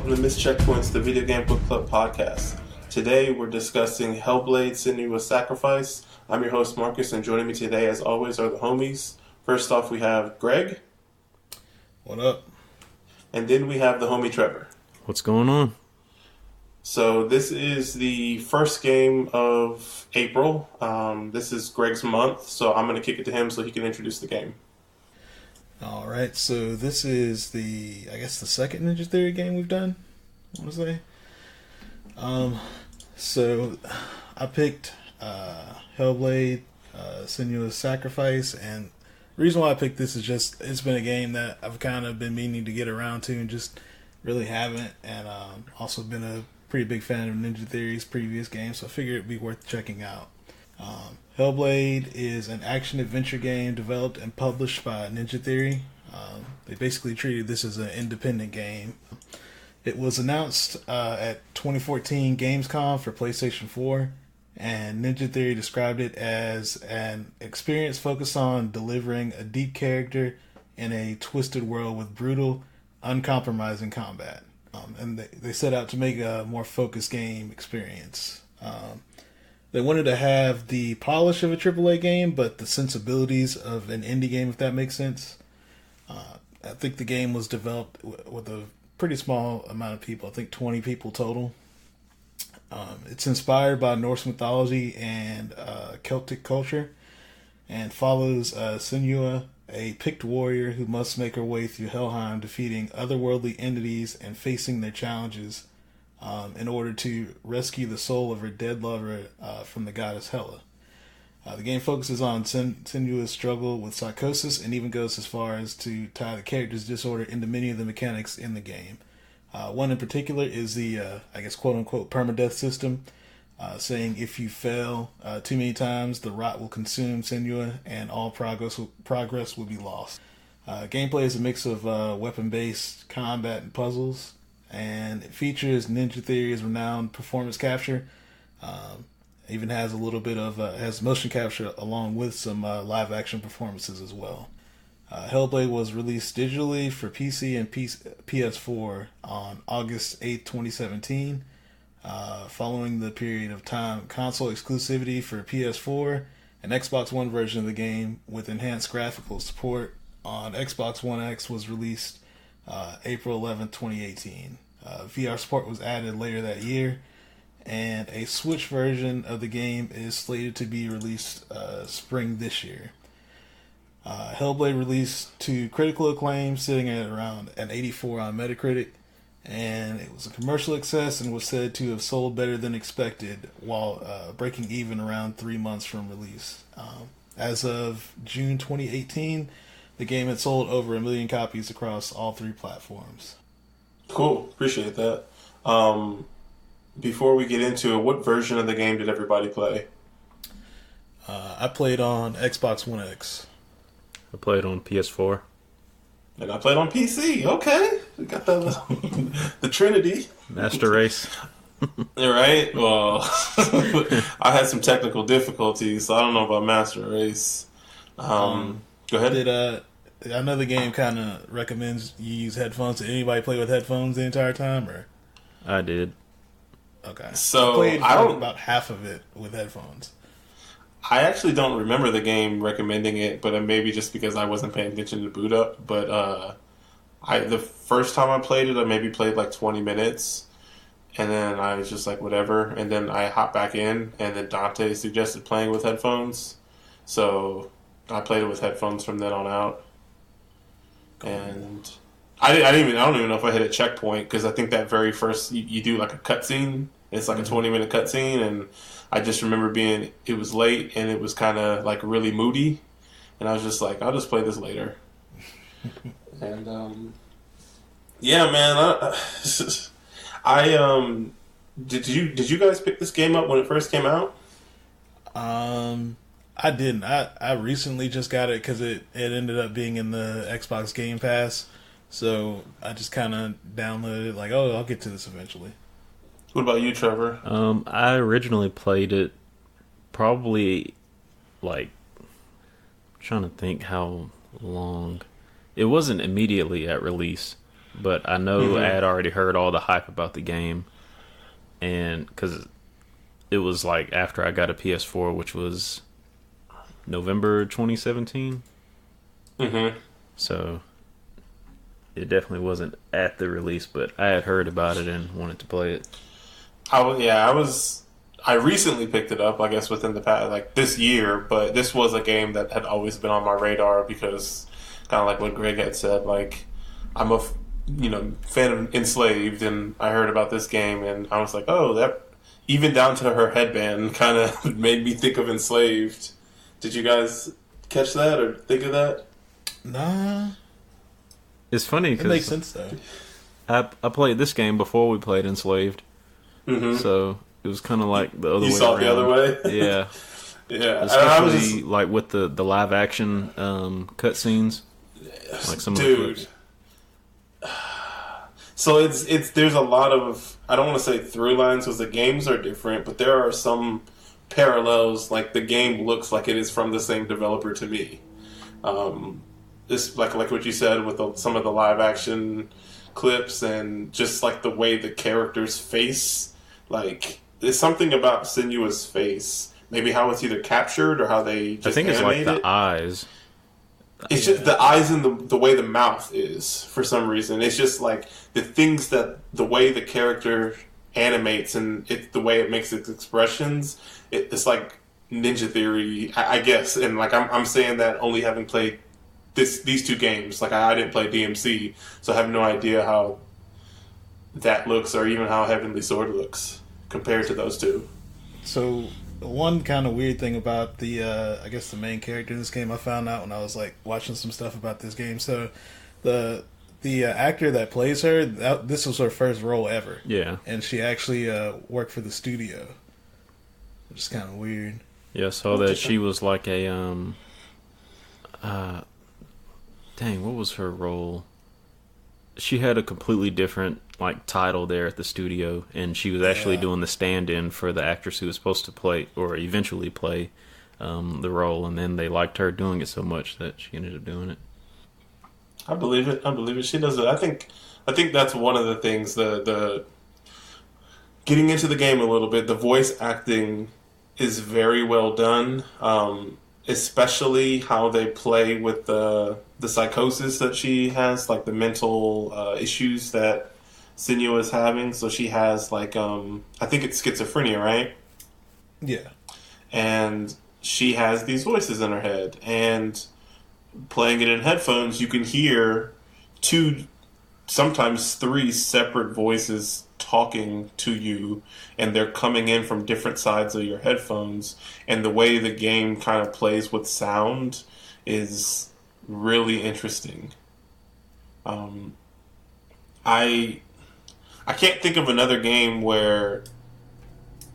welcome to Missed Checkpoints, the Video Game Book Club podcast. Today we're discussing Hellblade, Senua Sacrifice. I'm your host Marcus, and joining me today as always are the homies. First off we have Greg. What up? And then we have the homie Trevor. What's going on? So this is the first game of April. This is Greg's month, so I'm going to kick it to him so he can introduce the game. All right, so this is the second Ninja Theory game we've done, I want to say. So I picked Hellblade, Senua's Sacrifice, and the reason why I picked this is just it's been a game that I've kind of been meaning to get around to and just really haven't, and also been a pretty big fan of Ninja Theory's previous games, so I figured it'd be worth checking out. Hellblade is an action-adventure game developed and published by Ninja Theory. They basically treated this as an independent game. It was announced at 2014 Gamescom for PlayStation 4, and Ninja Theory described it as an experience focused on delivering a deep character in a twisted world with brutal, uncompromising combat. And they set out to make a more focused game experience. They wanted to have the polish of a AAA game, but the sensibilities of an indie game, if that makes sense. I think the game was developed with a pretty small amount of people. I think 20 people total. It's inspired by Norse mythology and Celtic culture, and follows Senua, a picked warrior who must make her way through Helheim, defeating otherworldly entities and facing their challenges in order to rescue the soul of her dead lover from the goddess Hela. The game focuses on Senua's struggle with psychosis and even goes as far as to tie the character's disorder into many of the mechanics in the game. One in particular is the, quote-unquote permadeath system, saying if you fail too many times, the rot will consume Senua and all progress will be lost. Gameplay is a mix of weapon-based combat and puzzles, and it features Ninja Theory's renowned performance capture. Even has a little bit of has motion capture along with some live action performances as well. Hellblade was released digitally for PC and PS4 on August 8th, 2017. Following the period of time, console exclusivity for PS4 and Xbox One version of the game with enhanced graphical support on Xbox One X was released April 11th, 2018. VR support was added later that year, and a Switch version of the game is slated to be released spring this year. Hellblade released to critical acclaim, sitting at around an 84 on Metacritic, and it was a commercial success and was said to have sold better than expected while breaking even around 3 months from release. As of June 2018, the game had sold over 1 million copies across all 3 platforms. Cool, appreciate that. Before we get into it, what version of the game did everybody play? I played on Xbox One X. I played on PS4. And I played on PC. Okay, we got the Trinity. Master Race. Right? Well, I had some technical difficulties, so I don't know about Master Race. Go ahead. I know the game kind of recommends you use headphones. Did anybody play with headphones the entire time, or? I did. Okay. So I played about half of it with headphones. I actually don't remember the game recommending it, but maybe just because I wasn't paying attention to boot up. But the first time I played it, I maybe played like 20 minutes, and then I was just like, whatever. And then I hopped back in, and then Dante suggested playing with headphones, so I played it with headphones from then on out. And I don't even know if I hit a checkpoint, because I think that very first you do like a cutscene. It's like a 20-minute cutscene, and I just remember it was late and it was kind of like really moody, and I was just like, I'll just play this later. And yeah, man, did you guys pick this game up when it first came out? I didn't. I recently just got it because it ended up being in the Xbox Game Pass, so I just kind of downloaded it like, oh, I'll get to this eventually. What about you, Trevor? I originally played it probably like, I'm trying to think how long. It wasn't immediately at release, but I know I had already heard all the hype about the game, and because it was like after I got a PS4, which was November 2017. So it definitely wasn't at the release, but I had heard about it and wanted to play it. I recently picked it up, I guess within the past, like this year, but this was a game that had always been on my radar because, kind of like what Greg had said, like I'm a fan of Enslaved, and I heard about this game, and I was like, oh, that even down to her headband kind of made me think of Enslaved. Did you guys catch that or think of that? Nah. It's funny because it makes sense though. I played this game before we played Enslaved, so it was kind of like the other way. You saw it the other way. Yeah, yeah. Especially like with the live action cutscenes, like some dude. of the clips. So it's there's a lot of, I don't want to say through lines because the games are different, but there are some parallels. Like the game looks like it is from the same developer to me. This like what you said with some of the live action clips and just like the way the characters face. Like there's something about Senua's face, maybe how it's either captured or how they just I think it's like the it. eyes. It's just the eyes and the way the mouth is for some reason. It's just like the things that the way the character animates and the way it makes its expressions. It's like Ninja Theory, I guess. And like I'm saying that only having played these two games. Like I didn't play DMC, so I have no idea how that looks or even how Heavenly Sword looks compared to those two. So one kind of weird thing about the I guess the main character in this game I found out when I was like watching some stuff about this game. So the actor that plays her, this was her first role ever. Yeah. And she actually worked for the studio. Which is kind of weird. Yeah, I saw that she was like a dang, what was her role? She had a completely different like title there at the studio, and she was actually doing the stand-in for the actress who was supposed to play or eventually play the role, and then they liked her doing it so much that she ended up doing it. I believe it. She does it. I think that's one of the things. The getting into the game a little bit. The voice acting is very well done. Especially how they play with the psychosis that she has, like the mental issues that Senua is having. So she has like I think it's schizophrenia, right? Yeah. And she has these voices in her head, and playing it in headphones, you can hear 2, sometimes 3 separate voices talking to you, and they're coming in from different sides of your headphones, and the way the game kind of plays with sound is really interesting. I can't think of another game where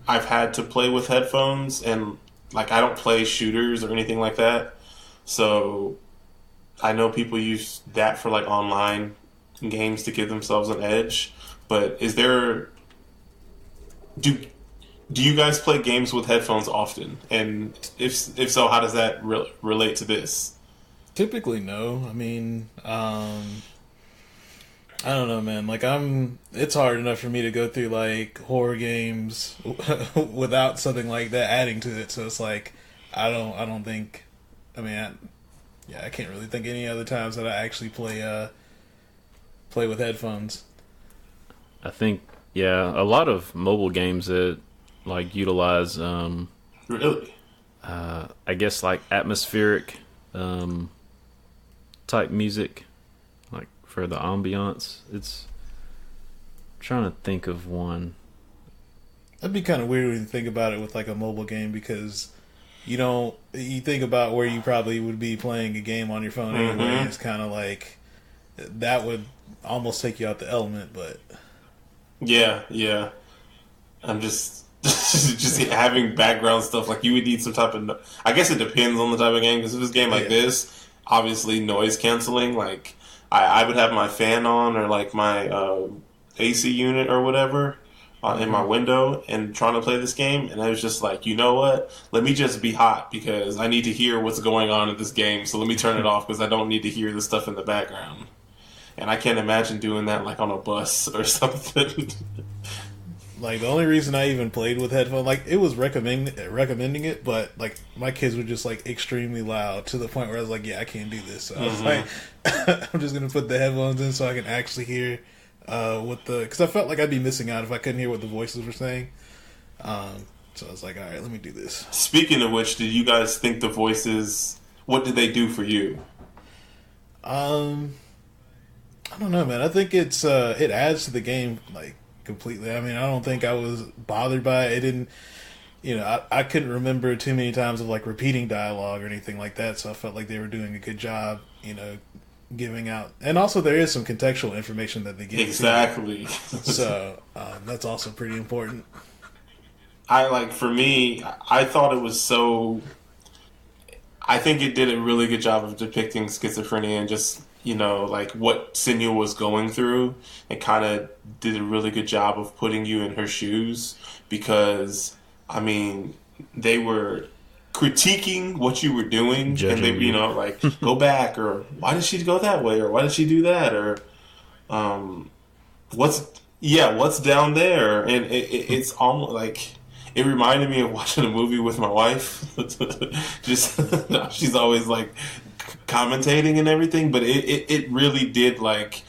I've had to play with headphones, and like I don't play shooters or anything like that, so I know people use that for like online games to give themselves an edge. But is there... Do you guys play games with headphones often? And if so, how does that relate to this? Typically, no. I mean, I don't know, man. Like, it's hard enough for me to go through like horror games without something like that adding to it. So it's like, I don't think. I mean, I can't really think any other times that I actually play with headphones. I think, yeah, a lot of mobile games that like utilize really, I guess like atmospheric type music, like for the ambiance. It's I'm trying to think of one. That'd be kind of weird when you think about it with like a mobile game, because you think about where you probably would be playing a game on your phone anyway. And it's kind of like that would almost take you out the element, but yeah. I'm just having background stuff. Like you would need some type of. I guess it depends on the type of game. Because if it's a game like this, obviously noise canceling. Like I would have my fan on or like my AC unit or whatever in my window and trying to play this game, and I was just like, you know what? Let me just be hot because I need to hear what's going on in this game. So let me turn it off because I don't need to hear this stuff in the background. and I can't imagine doing that like on a bus or something. Like, the only reason I even played with headphones, like, it was recommending it, but, like, my kids were just, like, extremely loud to the point where I was like, yeah, I can't do this. So I was like, I'm just going to put the headphones in so I can actually hear because I felt like I'd be missing out if I couldn't hear what the voices were saying. So I was like, all right, let me do this. Speaking of which, did you guys think the voices, what did they do for you? I don't know, man. I think it adds to the game, like, completely. I mean, I don't think I was bothered by it. It didn't, I couldn't remember too many times of like repeating dialogue or anything like that. So I felt like they were doing a good job, giving out. And also, there is some contextual information that they give. Exactly. So that's also pretty important. For me, I thought it was so. I think it did a really good job of depicting schizophrenia and just like what Senua was going through, and kind of did a really good job of putting you in her shoes, because I mean they were critiquing what you were doing, Judging and they you. like go back, or why did she go that way, or why did she do that, or what's down there, and it's almost like. It reminded me of watching a movie with my wife. Just she's always like commentating and everything, but it really did, like,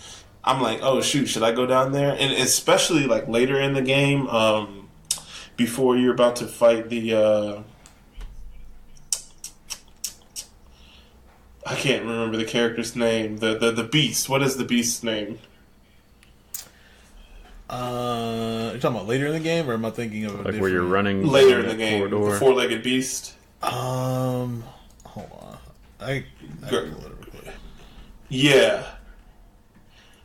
I'm like, oh shoot, should I go down there? And especially like later in the game, before you're about to fight the I can't remember the character's name, the beast. What is the beast's name? You're talking about later in the game, or am I thinking of Like where you're running Later in down the that game, corridor? the four-legged beast. Hold on. I can pull it real quick. Yeah.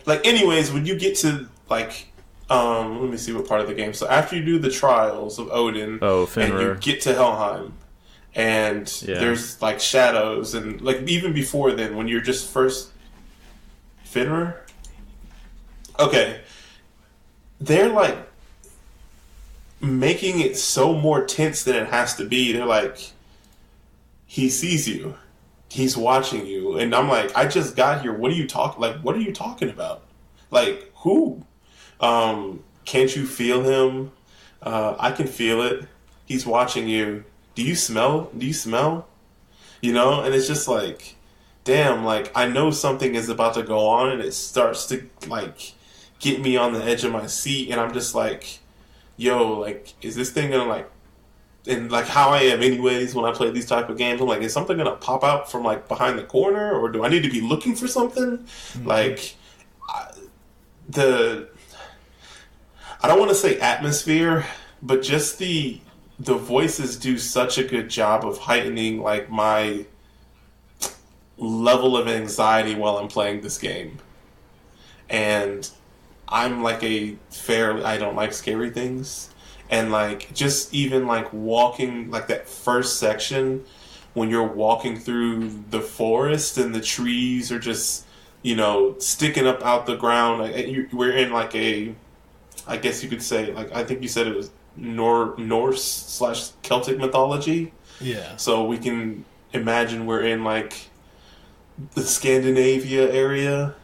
Like, anyways, when you get to, like, let me see what part of the game. So after you do the trials of Odin, and Fenrir. you get to Helheim, and there's, like, shadows, and, like, even before then, when you're just first... Fenrir? Okay. They're, like, making it so more tense than it has to be. They're like, he sees you. He's watching you. And I'm like, I just got here. What are you talking about? Like, who? Can't you feel him? I can feel it. He's watching you. Do you smell? And it's just like, damn, like, I know something is about to go on, and it starts to, like, get me on the edge of my seat, and I'm just like, yo, like, is this thing gonna, like, and like how I am anyways when I play these type of games, I'm like, is something gonna pop out from like behind the corner, or do I need to be looking for something? Mm-hmm. Like, I don't want to say atmosphere, but just the voices do such a good job of heightening like my level of anxiety while I'm playing this game. And I'm like I don't like scary things. And like just even like walking, like that first section when you're walking through the forest and the trees are just, sticking up out the ground. We're in like I guess you could say, like, I think you said it was Norse/Celtic mythology. Yeah. So we can imagine we're in like the Scandinavia area,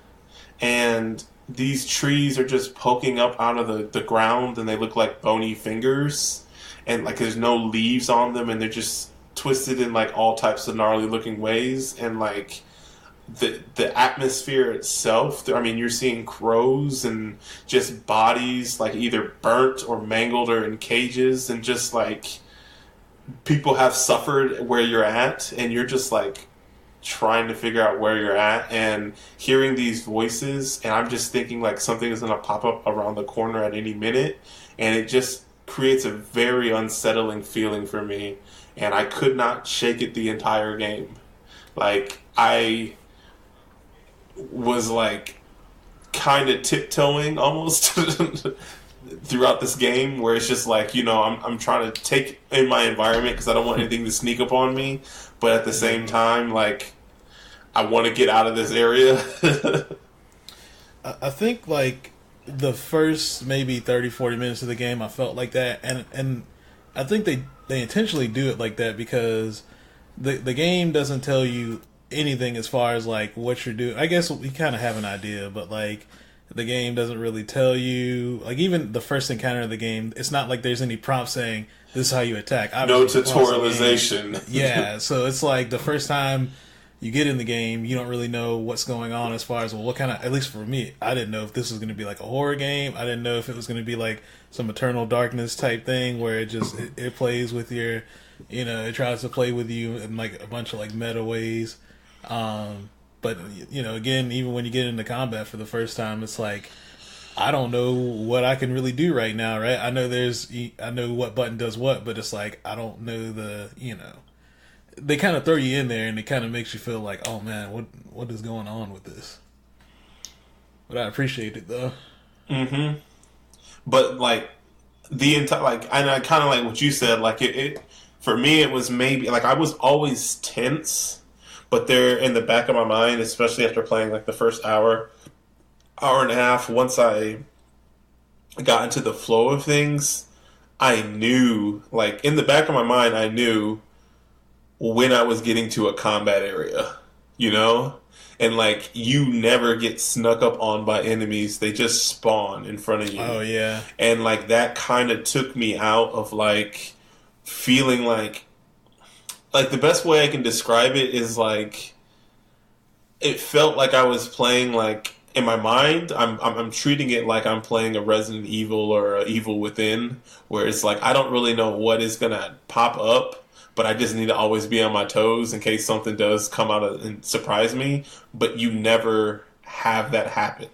and these trees are just poking up out of the ground, and they look like bony fingers, and like there's no leaves on them, and they're just twisted in like all types of gnarly looking ways. And like the atmosphere itself, I mean, you're seeing crows and just bodies like either burnt or mangled or in cages, and just like people have suffered where you're at, and you're just like trying to figure out where you're at, and hearing these voices, and I'm just thinking like something is going to pop up around the corner at any minute, and it just creates a very unsettling feeling for me, and I could not shake it the entire game. Like, I was like kind of tiptoeing almost throughout this game, where it's just like, I'm trying to take in my environment because I don't want anything to sneak up on me, but at the same time, like, I want to get out of this area. I think like the first maybe 30-40 minutes of the game I felt like that, and I think they intentionally do it like that because the game doesn't tell you anything as far as like what you're doing. I guess we kind of have an idea, but like the game doesn't really tell you. Like even the first encounter of the game, it's not like there's any prompt saying this is how you attack. Obviously, no Obviously, tutorialization. Yeah, so it's like the first time you get in the game, you don't really know what's going on as far as, well, what kind of, at least for me, I didn't know if this was going to be like a horror game. I didn't know if it was going to be like some Eternal Darkness type thing where it plays with your, it tries to play with you in like a bunch of like meta ways. But, again, even when you get into combat for the first time, it's like, I don't know what I can really do right now, right? I know what button does what, but it's like, I don't know they kind of throw you in there and it kind of makes you feel like, oh man, what is going on with this? But I appreciate it though. Mm-hmm. But like the entire, like, and I kind of like what you said, like it for me, it was maybe like I was always tense, but there in the back of my mind, especially after playing like the first hour and a half, once I got into the flow of things, I knew, like in the back of my mind, I knew when I was getting to a combat area, and like you never get snuck up on by enemies. They just spawn in front of you. Oh yeah. And like that kind of took me out of like feeling like the best way I can describe it is like it felt like I was playing, like in my mind I'm treating it like I'm playing a Resident Evil or a Evil Within, where it's like I don't really know what is gonna pop up, but I just need to always be on my toes in case something does come out and surprise me. But you never have that happen.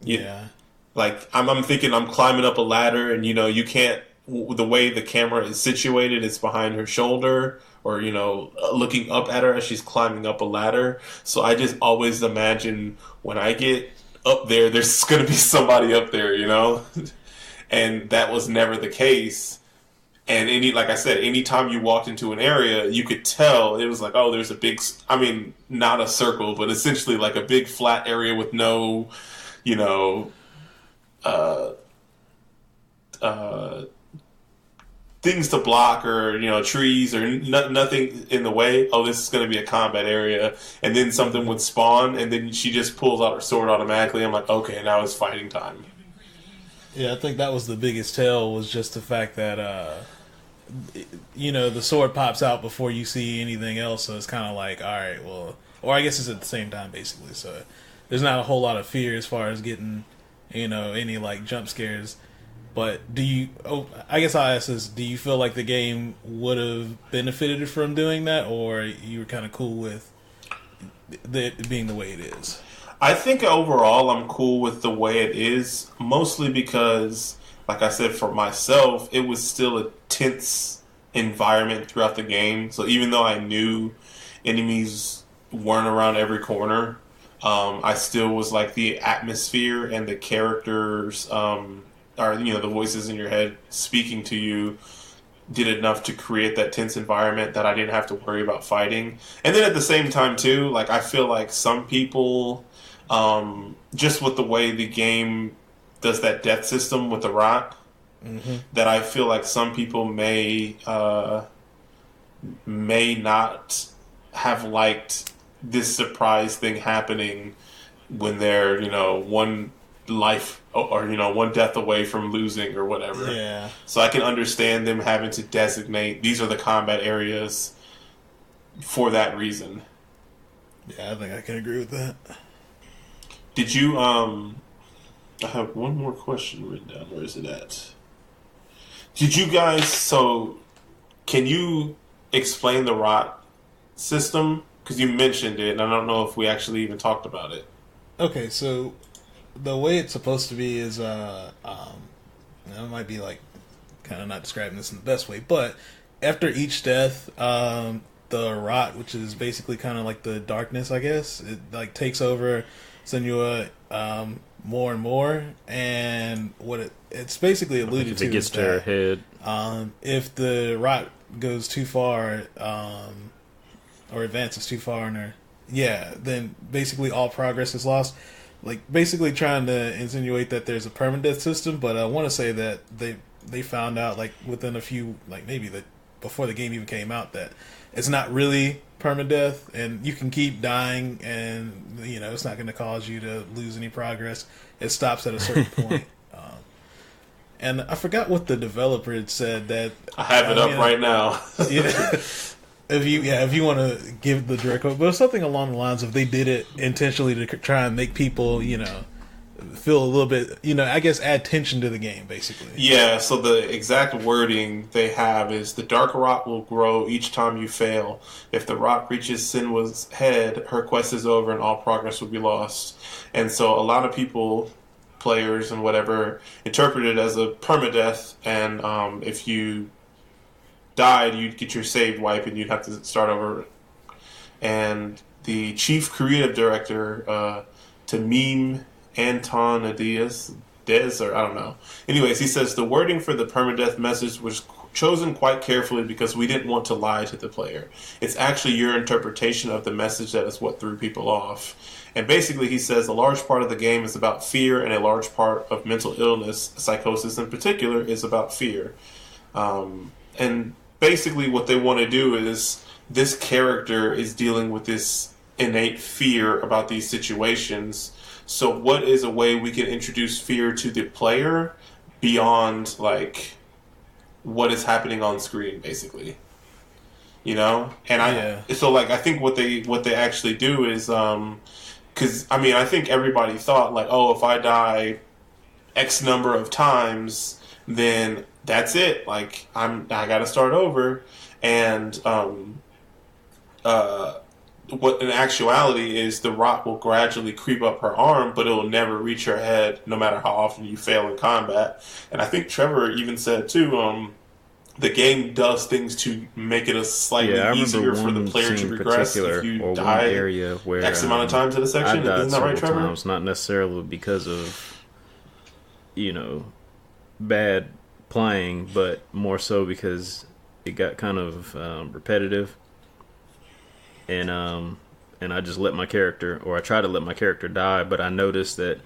Yeah. Like, I'm thinking I'm climbing up a ladder and, you can't, the way the camera is situated, it's behind her shoulder or, looking up at her as she's climbing up a ladder. So I just always imagine when I get up there, there's going to be somebody up there, And that was never the case. And like I said, anytime you walked into an area, you could tell it was like, oh, there's a big, not a circle, but essentially like a big flat area with no, things to block or, trees or nothing in the way. Oh, this is going to be a combat area. And then something would spawn and then she just pulls out her sword automatically. I'm like, okay, now it's fighting time. Yeah, I think that was the biggest tell, was just the fact that, the sword pops out before you see anything else, so it's kind of like, all right, well, or I guess it's at the same time, basically, so there's not a whole lot of fear as far as getting, any, like, jump scares, but I guess I'll ask this, do you feel like the game would have benefited from doing that, or you were kind of cool with it being the way it is? I think overall I'm cool with the way it is, mostly because, like I said, for myself, it was still a tense environment throughout the game. So even though I knew enemies weren't around every corner, I still was like the atmosphere and the characters, the voices in your head speaking to you did enough to create that tense environment that I didn't have to worry about fighting. And then at the same time too, like I feel like some people, just with the way the game does that death system with the rot, that I feel like some people may not have liked this surprise thing happening when they're, one life or, one death away from losing or whatever. Yeah. So I can understand them having to designate these are the combat areas for that reason. Yeah, I think I can agree with that. Did you, I have one more question written down. Where is it at? Did you guys, can you explain the rot system? Because you mentioned it, and I don't know if we actually even talked about it. Okay, so the way it's supposed to be is, I might be like kind of not describing this in the best way, but after each death, the rot, which is basically kind of like the darkness, I guess, it like takes over Senua more and more, and what it's basically alluded to if it gets to her head. If the rot goes too far, or advances too far in her, then basically all progress is lost. Like basically trying to insinuate that there's a permadeath system, but I want to say that they found out like within a few, like maybe before the game even came out, that it's not really permadeath, and you can keep dying, and it's not going to cause you to lose any progress. It stops at a certain point. And I forgot what the developer had said. That I have it up right now. Yeah. If you want to give the direct quote, but it's something along the lines of they did it intentionally to try and make people, feel a little bit, I guess add tension to the game, basically. Yeah, so the exact wording they have is the dark rock will grow each time you fail. If the rock reaches Senua's head, her quest is over and all progress will be lost. And so a lot of people, players and whatever, interpret it as a permadeath, and if you died, you'd get your save wipe and you'd have to start over. And the chief creative director, Tamim Anton Diaz, or I don't know. Anyways, he says the wording for the permadeath message was chosen quite carefully because we didn't want to lie to the player. It's actually your interpretation of the message that is what threw people off. And basically, he says a large part of the game is about fear, and a large part of mental illness, psychosis in particular, is about fear. And basically what they want to do is this character is dealing with this innate fear about these situations. So what is a way we can introduce fear to the player beyond what is happening on screen, basically? And I think what they actually do is because I think everybody thought if I die X number of times, then that's it. I got to start over. And what in actuality is the rock will gradually creep up her arm, but it will never reach her head, no matter how often you fail in combat. And I think Trevor even said too, the game does things to make it a slightly easier for the player to progress if you die area where, X amount of times in a section. Isn't that right, Trevor? Times, not necessarily because of bad playing, but more so because it got kind of repetitive, and I just let my character, or I tried to let my character die, but I noticed that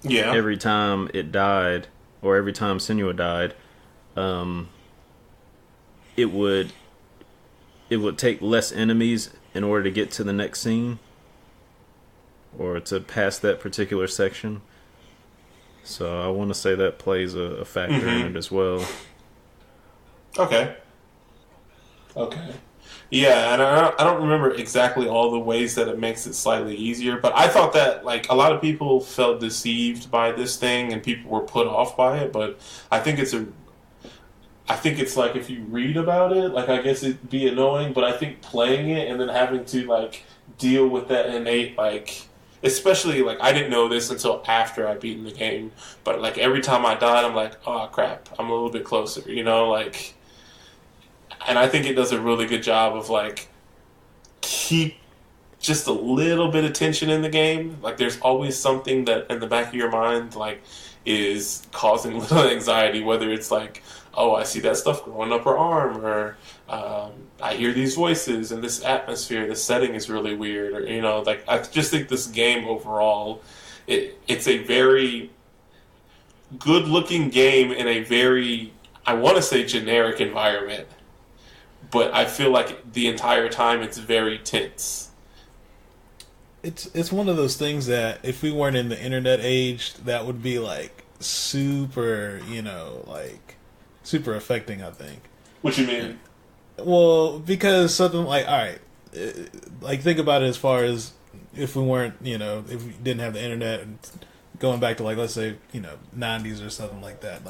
every time it died, or every time Senua died, it would take less enemies in order to get to the next scene, or to pass that particular section. So I want to say that plays a factor in it as well. Okay. Yeah, and I don't remember exactly all the ways that it makes it slightly easier, but I thought that a lot of people felt deceived by this thing and people were put off by it. But I think it's if you read about it, I guess it'd be annoying. But I think playing it and then having to deal with that innate especially I didn't know this until after I'd beaten the game, but every time I died, I'm oh crap, I'm a little bit closer, and I think it does a really good job of keep just a little bit of tension in the game. There's always something that in the back of your mind is causing a little anxiety, whether it's oh, I see that stuff growing up her arm, or I hear these voices, and this atmosphere, this setting is really weird, or I just think this game overall, it's a very good-looking game in a very, I want to say, generic environment, but I feel the entire time it's very tense. It's one of those things that if we weren't in the internet age, that would be super, super affecting, I think. What you mean? Well, because something alright, think about it as far as if we weren't, if we didn't have the internet, and going back to let's say, 90s or something like that,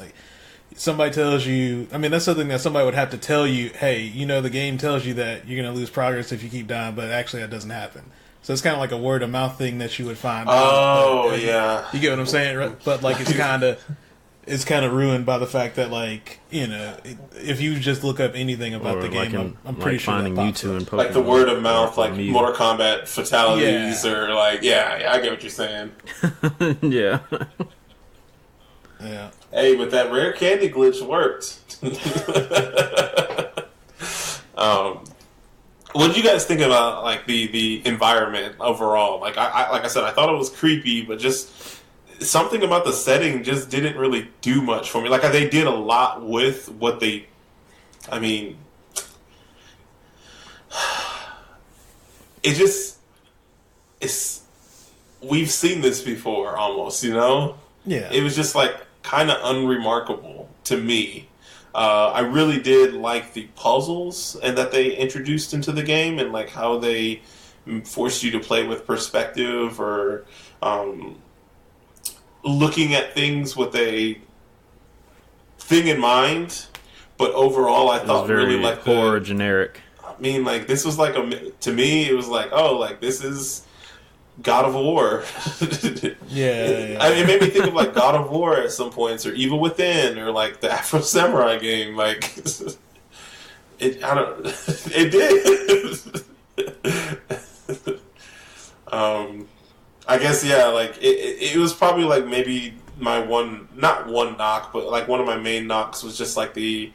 somebody tells you, that's something that somebody would have to tell you, hey, the game tells you that you're going to lose progress if you keep dying, but actually that doesn't happen. So it's kind of like a word of mouth thing that you would find. Oh, yeah. You get what I'm saying? Right? But it's kind of ruined by the fact that if you just look up anything about the game, I'm pretty sure finding YouTube and Pokemon, the word of mouth, Mortal Kombat fatalities, or I get what you're saying. Yeah. Yeah. Hey, but that rare candy glitch worked. What did you guys think about the environment overall? Like I said, I thought it was creepy, but just something about the setting just didn't really do much for me. They did a lot with what they. it just it's we've seen this before almost, you know? Yeah. It was just like kind of unremarkable to me. I really did like the puzzles and that they introduced into the game, and like how they forced you to play with perspective, or looking at things with a thing in mind. But overall, I thought really like horror generic. I mean, like this was like to me, it was like, oh, like this is God of War. Yeah. I mean, it made me think of like God of War at some points, or Evil Within, or like the Afro Samurai game. Like it did. I guess, yeah, like it was probably like maybe my not one knock, but like one of my main knocks was just like the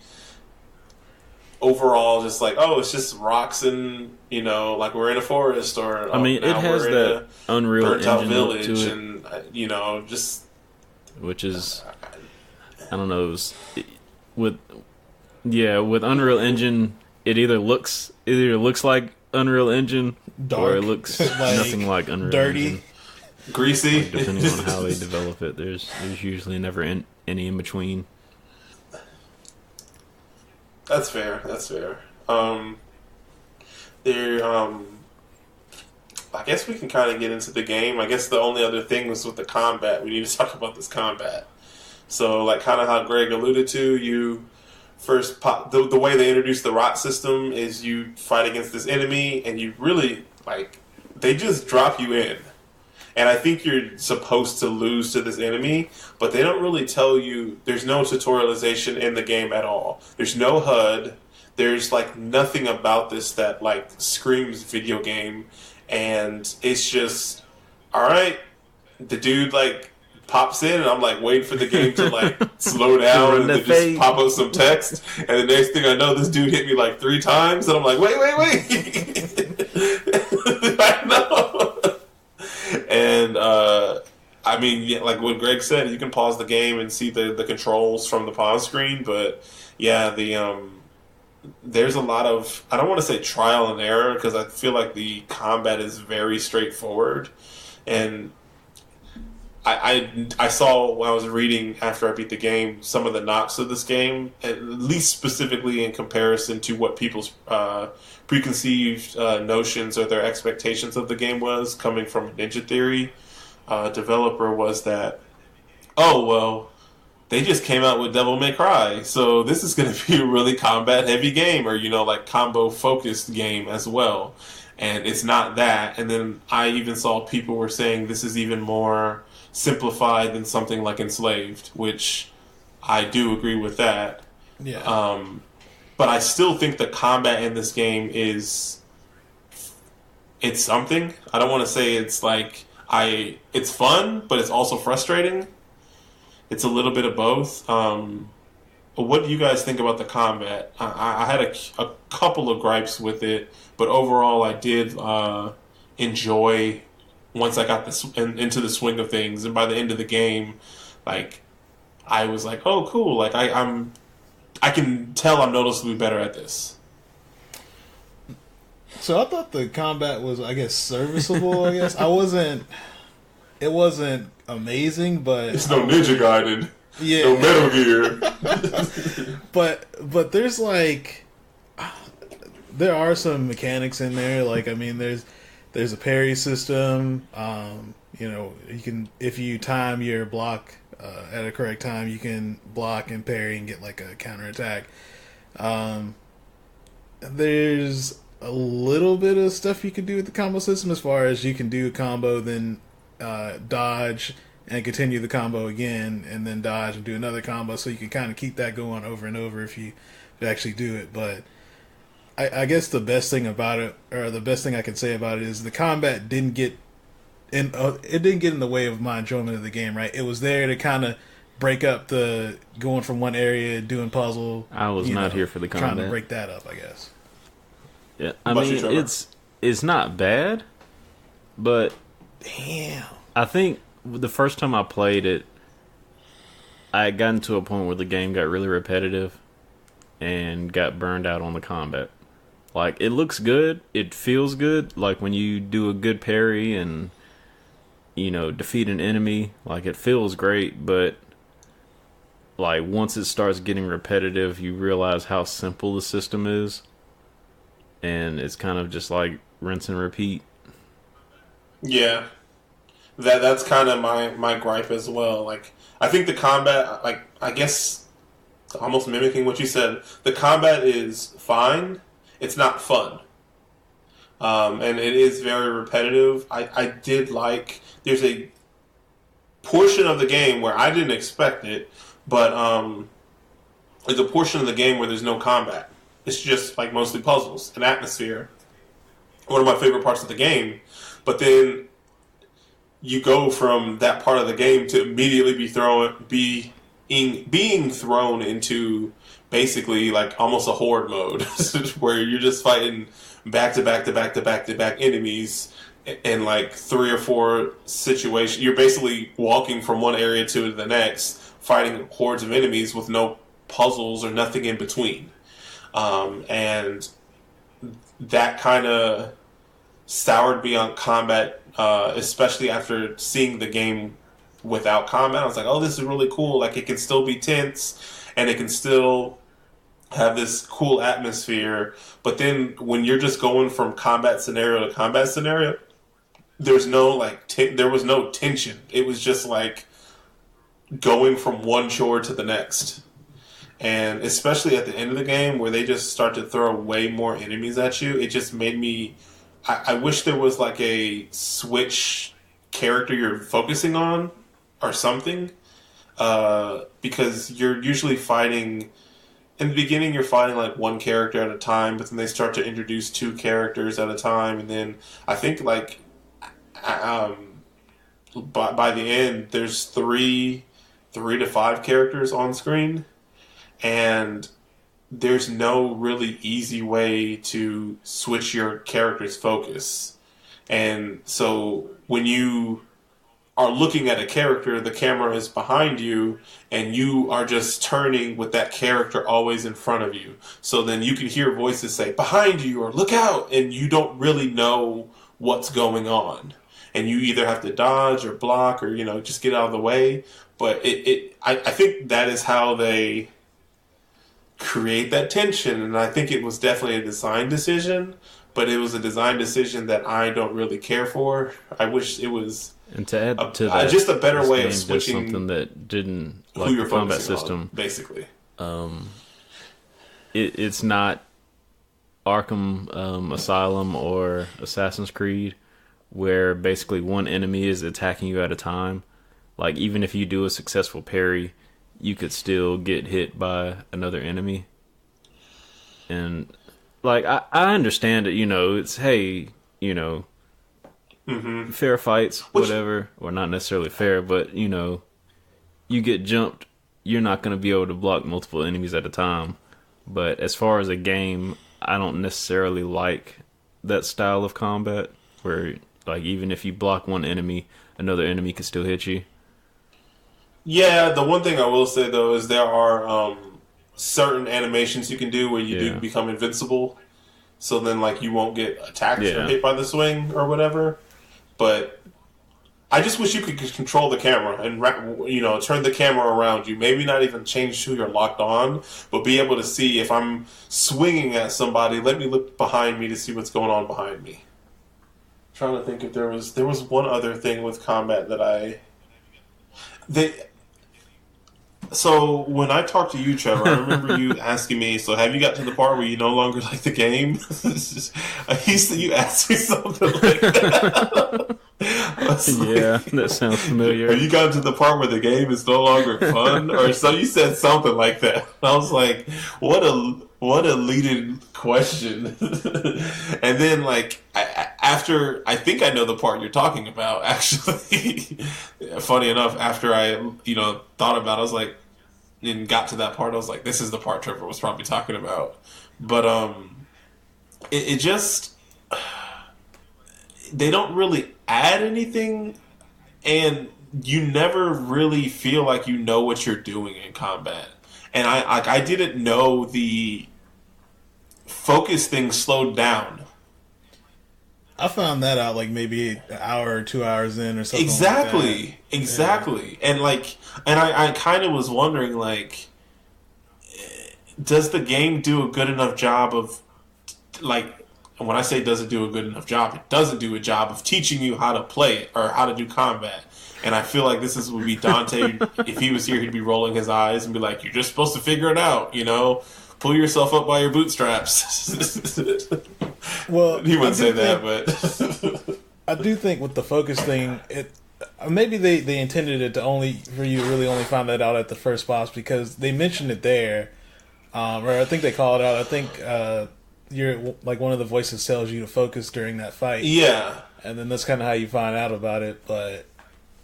overall, just like, oh, it's just rocks and, you know, like we're in a forest, or I mean, it has that Unreal Engine look to it, and you know, just which is, I don't know, with Unreal Engine, it either looks like Unreal Engine, dark, or it looks like, nothing like Unreal dirty, Engine. Greasy. Like, depending on how they develop it, there's usually never any in between. That's fair. I guess we can kind of get into the game. I guess the only other thing was with the combat. We need to talk about this combat. So, like, kind of how Greg alluded to, you first pop the way they introduced the rot system is you fight against this enemy, and you really like they just drop you in. And I think you're supposed to lose to this enemy, but they don't really tell you. There's no tutorialization in the game at all. There's no HUD. There's like nothing about this that like screams video game. And it's just, all right, the dude like pops in, and I'm like waiting for the game to like slow down and then just pop up some text. And the next thing I know, this dude hit me like 3 times, and I'm like, wait. I know. And I mean, yeah, like what Greg said, you can pause the game and see the controls from the pause screen. But yeah, there's a lot of, I don't want to say trial and error, because I feel like the combat is very straightforward. And I saw when I was reading after I beat the game some of the knocks of this game, at least specifically in comparison to what people's preconceived notions or their expectations of the game was coming from a Ninja Theory developer, was that, oh, well, they just came out with Devil May Cry, so this is going to be a really combat-heavy game, or, you know, like combo-focused game as well. And it's not that. And then I even saw people were saying this is even more simplified than something like Enslaved, which I do agree with that. Yeah. But I still think the combat in this game it's something. I don't want to say it's like it's fun, but it's also frustrating. It's a little bit of both. What do you guys think about the combat? I had a couple of gripes with it, but overall I did enjoy once I got into the swing of things. And by the end of the game, like I was like, oh, cool! Like I can tell I'm noticeably better at this. So I thought the combat was, I guess, serviceable. I guess it wasn't amazing, but it's no Ninja Gaiden. Yeah. No Metal Gear. but there's like there are some mechanics in there. Like, I mean, there's a parry system. You know, you can, if you time your block at a correct time, you can block and parry and get like a counterattack. There's a little bit of stuff you can do with the combo system, as far as you can do a combo, then dodge and continue the combo again, and then dodge and do another combo, so you can kind of keep that going over and over if you actually do it. But I guess the best thing about it, or the best thing I can say about it, is the combat didn't get in. It didn't get in the way of my enjoyment of the game. Right, it was there to kind of break up the going from one area, doing puzzle. I was not here for the combat. Trying to break that up, I guess. Yeah, I mean, it's not bad, but damn, I think the first time I played it, I had gotten to a point where the game got really repetitive and got burned out on the combat. Like, it looks good, it feels good, like when you do a good parry and, you know, defeat an enemy, like it feels great, but like once it starts getting repetitive, you realize how simple the system is, and it's kind of just like rinse and repeat. Yeah, that's kind of my gripe as well. Like, I think the combat, like, I guess almost mimicking what you said, the combat is fine. It's not fun. And it is very repetitive. I did like, there's a portion of the game where I didn't expect it, but there's a portion of the game where there's no combat. It's just like mostly puzzles and atmosphere. One of my favorite parts of the game. But then you go from that part of the game to immediately being thrown into basically like almost a horde mode where you're just fighting back to back to back to back to back enemies in like 3 or 4 situations. You're basically walking from one area to the next, fighting hordes of enemies with no puzzles or nothing in between. And that kind of soured me on combat, especially after seeing the game without combat. I was like, oh, this is really cool. Like, it can still be tense, and it can still have this cool atmosphere. But then when you're just going from combat scenario to combat scenario, there's no, like, there was no tension. It was just, like, going from one chore to the next. And especially at the end of the game where they just start to throw way more enemies at you, it just made me... I wish there was like a switch character you're focusing on or something. Because you're usually fighting... In the beginning, you're fighting like one character at a time, but then they start to introduce 2 characters at a time. And then I think like... by the end, there's 3 to 5 characters on screen. And there's no really easy way to switch your character's focus. And so when you are looking at a character, the camera is behind you, and you are just turning with that character always in front of you. So then you can hear voices say, behind you, or look out, and you don't really know what's going on. And you either have to dodge or block or, you know, just get out of the way. But I think that is how they create that tension, and I think it was definitely a design decision, but it was a design decision that I don't really care for. I wish it was and to add to that, just a better way of switching something that didn't like who you're the combat focusing system. On, basically, it's not Arkham Asylum or Assassin's Creed, where basically one enemy is attacking you at a time. Like, even if you do a successful parry, you could still get hit by another enemy. And, like, I understand it, you know, it's, hey, you know, fair fights, whatever, or not necessarily fair, but, you know, you get jumped, you're not going to be able to block multiple enemies at a time. But as far as a game, I don't necessarily like that style of combat, where, like, even if you block one enemy, another enemy can still hit you. Yeah, the one thing I will say, though, is there are certain animations you can do where you do become invincible. So then, like, you won't get attacked or hit by the swing or whatever. But I just wish you could control the camera and, you know, turn the camera around you. Maybe not even change who you're locked on, but be able to see if I'm swinging at somebody, let me look behind me to see what's going on behind me. I'm trying to think if there was one other thing with combat that So when I talked to you, Trevor, I remember you asking me, so have you got to the part where you no longer like the game? You asked me something like that. Yeah, that sounds familiar. Have you gotten to the part where the game is no longer fun? Or so you said something like that. I was like, what a leading question. And then, like, after, I think I know the part you're talking about, actually. Funny enough, after I, you know, thought about it, I was like, and got to that part, I was like, this is the part Trevor was probably talking about. But, it just, they don't really add anything, and you never really feel like you know what you're doing in combat. And I didn't know the focus thing slowed down. I found that out like maybe an hour or 2 hours in or something. Exactly. And I kind of was wondering, like, does the game do a good enough job of, like, and when I say does it do a good enough job, it doesn't do a job of teaching you how to play it or how to do combat. And I feel like would be Dante. If he was here, he'd be rolling his eyes and be like, "You're just supposed to figure it out, you know? Pull yourself up by your bootstraps." Well, he wouldn't say that, but I do think with the focus thing, maybe they intended it for you to really only find that out at the first boss, because they mentioned it there, or I think they call it out. I think you're like one of the voices tells you to focus during that fight. Yeah, and then that's kind of how you find out about it. But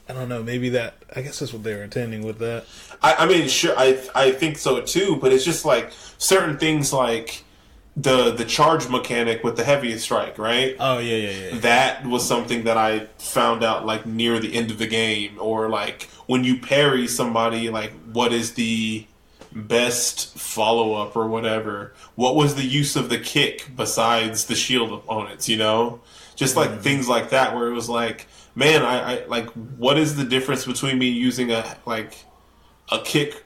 I don't know. Maybe I guess that's what they were intending with that. I mean, sure, I think so too. But it's just like certain things, like the charge mechanic with the heaviest strike, right? Oh yeah. That was something that I found out like near the end of the game, or like when you parry somebody, like what is the best follow up or whatever? What was the use of the kick besides the shield opponents? You know, just like things like that, where it was like, man, I like, what is the difference between me using a kick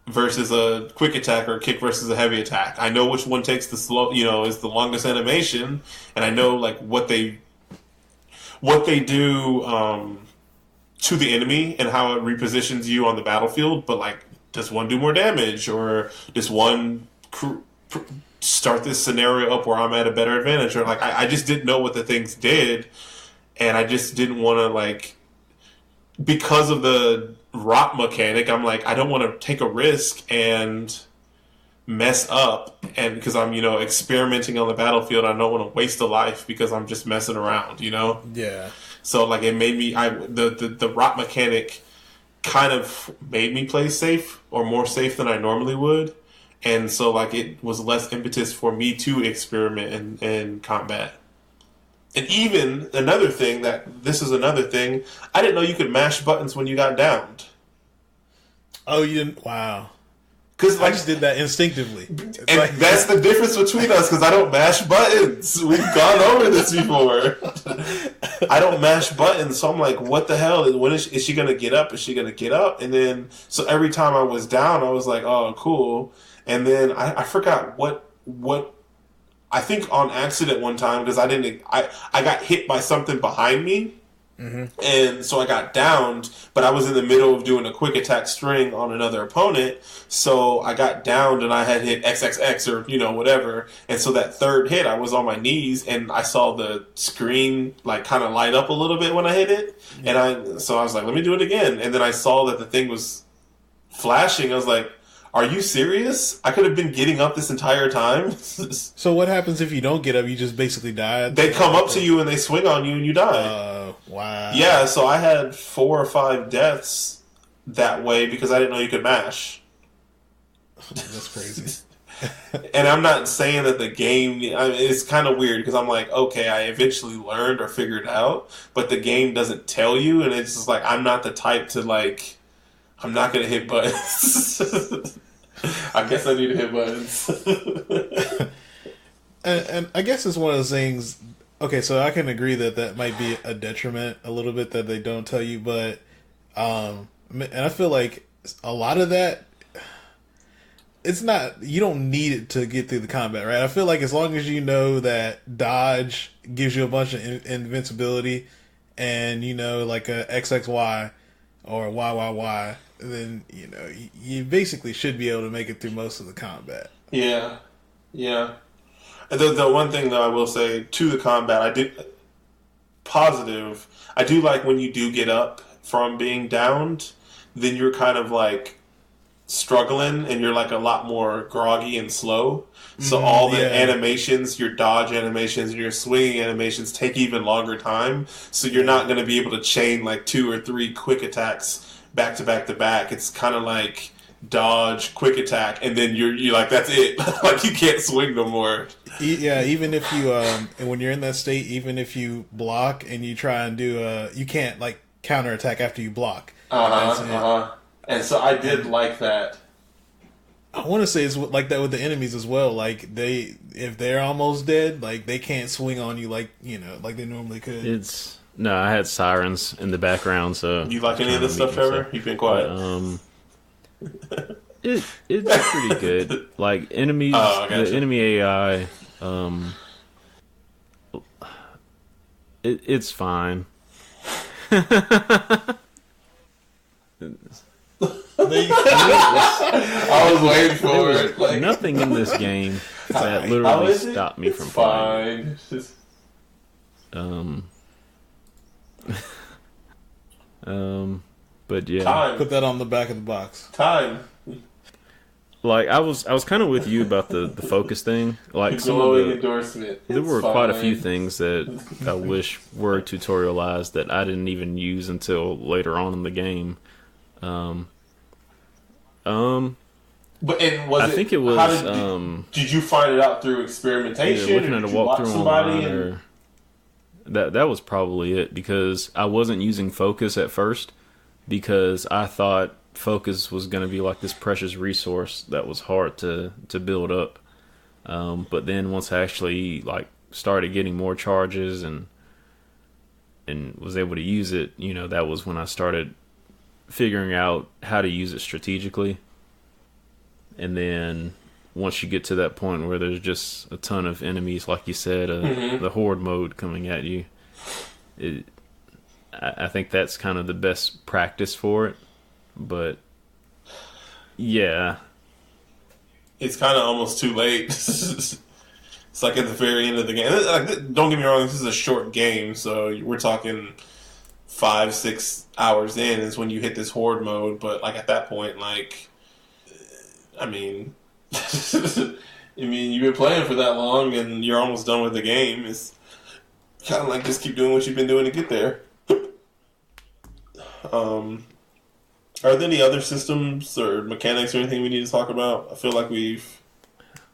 versus a quick attack, or a kick versus a heavy attack? I know which one takes the slow, is the longest animation, and I know like what they do to the enemy and how it repositions you on the battlefield. But like, does one do more damage, or does one start this scenario up where I'm at a better advantage? Or like, I just didn't know what the things did, and I just didn't want to, like, because of the rot mechanic, I'm like, I don't want to take a risk and mess up, and because I'm experimenting on the battlefield, I don't want to waste a life because I'm just messing around, Yeah. So like, it made me the rot mechanic kind of made me play safe, or more safe than I normally would, and so like it was less impetus for me to experiment in combat. And even another thing, I didn't know you could mash buttons when you got downed. Oh, you didn't? Wow. Because I just did that instinctively. That's the difference between us, because I don't mash buttons. We've gone over this before. I don't mash buttons, so I'm like, what the hell? When is she going to get up? Is she going to get up? And then, so every time I was down, I was like, oh, cool. And then I forgot what I think on accident one time, because I got hit by something behind me, and so I got downed, but I was in the middle of doing a quick attack string on another opponent, so I got downed and I had hit XXX or whatever, and so that third hit I was on my knees and I saw the screen like kind of light up a little bit when I hit it, and I was like, let me do it again, and then I saw that the thing was flashing. I was like, are you serious? I could have been getting up this entire time. So what happens if you don't get up? You just basically die? They come up to you and they swing on you and you die. Wow. Yeah, so I had 4 or 5 deaths that way because I didn't know you could mash. That's crazy. And I'm not saying that the game... it's kind of weird because I'm like, okay, I eventually learned or figured out, but the game doesn't tell you, and it's just like, I'm not the type to like... I'm not going to hit buttons. I guess I need to hit buttons. and I guess it's one of those things. Okay, so I can agree that might be a detriment a little bit that they don't tell you, but and I feel like a lot of that, it's not, you don't need it to get through the combat, right? I feel like as long as you know that dodge gives you a bunch of invincibility, and like a XXY or YYY, then you basically should be able to make it through most of the combat. Yeah. The one thing that I will say to the combat, I do like when you do get up from being downed, then you're kind of like struggling and you're like a lot more groggy and slow. So all the animations, your dodge animations and your swinging animations take even longer time. So you're not going to be able to chain like 2 or 3 quick attacks back to back to back. It's kind of like dodge, quick attack, and then you're like, that's it. Like, you can't swing no more. Yeah, even if you and when you're in that state, even if you block and you try and do you can't like counterattack after you block. And so I did like that. I want to say it's like that with the enemies as well. Like if they're almost dead, like they can't swing on you like like they normally could. No, I had sirens in the background, so You like any of this stuff, Trevor? You've been quiet. It's pretty good. Like enemies, the enemy AI, it's fine. I was waiting for it. Like, nothing in this game that literally stopped me from playing. But yeah, time. Put that on the back of the box. Time. Like I was kind of with you about the focus thing. Like some of endorsement. There were quite a few things that I wish were tutorialized that I didn't even use until later on in the game. But I think it was. Did you find it out through experimentation? Yeah, looking at a walkthrough online, or that was probably it, because I wasn't using focus at first because I thought focus was going to be like this precious resource that was hard to build up. But then once I actually like started getting more charges and was able to use it, that was when I started figuring out how to use it strategically. And then once you get to that point where there's just a ton of enemies, like you said, the horde mode coming at you, I think that's kind of the best practice for it. But yeah, it's kind of almost too late. It's like at the very end of the game. Don't get me wrong, this is a short game, so we're talking 5-6 hours in is when you hit this horde mode. But like at that point, like, I mean, you've been playing for that long and you're almost done with the game. It's kind of like just keep doing what you've been doing to get there. Are there any other systems or mechanics or anything we need to talk about? I feel like we've...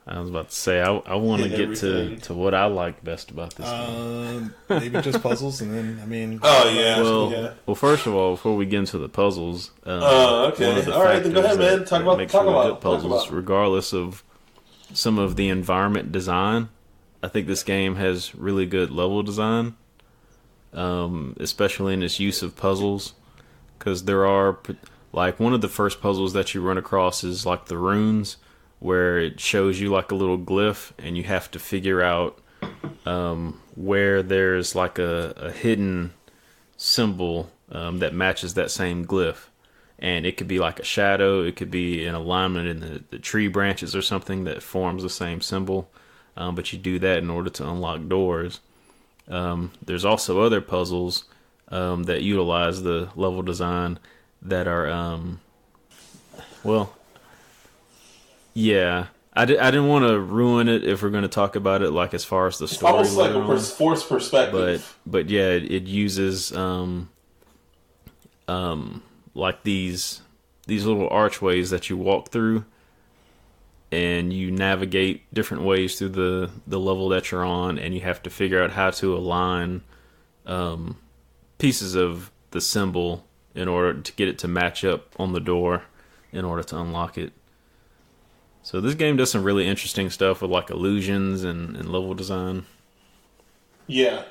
I was about to say, I want to get to what I like best about this game. Maybe just puzzles, and then, I mean... Oh, yeah. Well, first of all, before we get into the puzzles... okay. One of the all right, then go ahead, man. Talk about good puzzles, regardless of some of the environment design. I think this game has really good level design, especially in its use of puzzles, because there are... Like, one of the first puzzles that you run across is, like, the runes, where it shows you, like, a little glyph, and you have to figure out where there's, like, a hidden symbol that matches that same glyph. And it could be, like, a shadow, it could be an alignment in the tree branches or something that forms the same symbol. But you do that in order to unlock doors. There's also other puzzles that utilize the level design that are, yeah, I didn't want to ruin it if we're going to talk about it, like, as far as the story. It's almost like a forced perspective. But yeah, it uses, like these little archways that you walk through, and you navigate different ways through the level that you're on, and you have to figure out how to align, pieces of the symbol in order to get it to match up on the door in order to unlock it. So this game does some really interesting stuff with, like, illusions and level design. Yeah.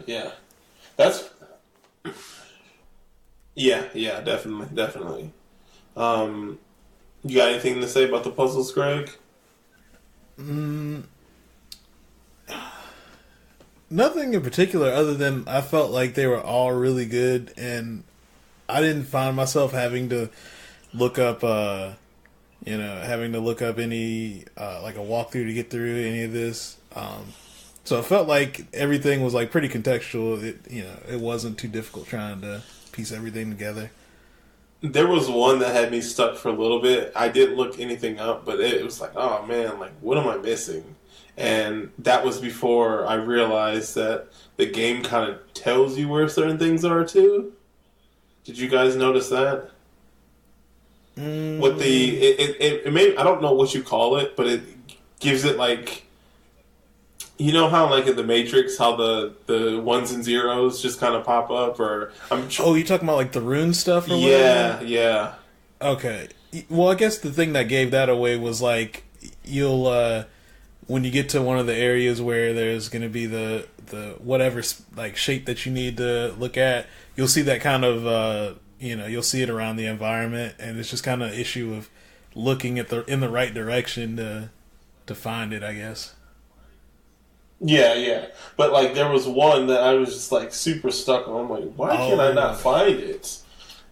That's... Yeah, definitely. You got anything to say about the puzzles, Greg? Nothing in particular, other than I felt like they were all really good, and I didn't find myself having to look up, any, like a walkthrough to get through any of this. So it felt like everything was, like, pretty contextual. It wasn't too difficult trying to piece everything together. There was one that had me stuck for a little bit. I didn't look anything up, but it was like, oh man, like, what am I missing? And that was before I realized that the game kind of tells you where certain things are too. Did you guys notice that? What it may, I don't know what you call it, but it gives it, like, you know how, like, in the Matrix, how the ones and zeros just kind of pop up, or you talking about, like, the rune stuff or whatever? Whatever? Yeah. Okay. Well, I guess the thing that gave that away was like you'll when you get to one of the areas where there's going to be the whatever like shape that you need to look at, you'll see that kind of you'll see it around the environment, and it's just kind of issue of looking at in the right direction to find it, I guess. Yeah, yeah. But like there was one that I was just like super stuck on. I'm like, why can I not find it?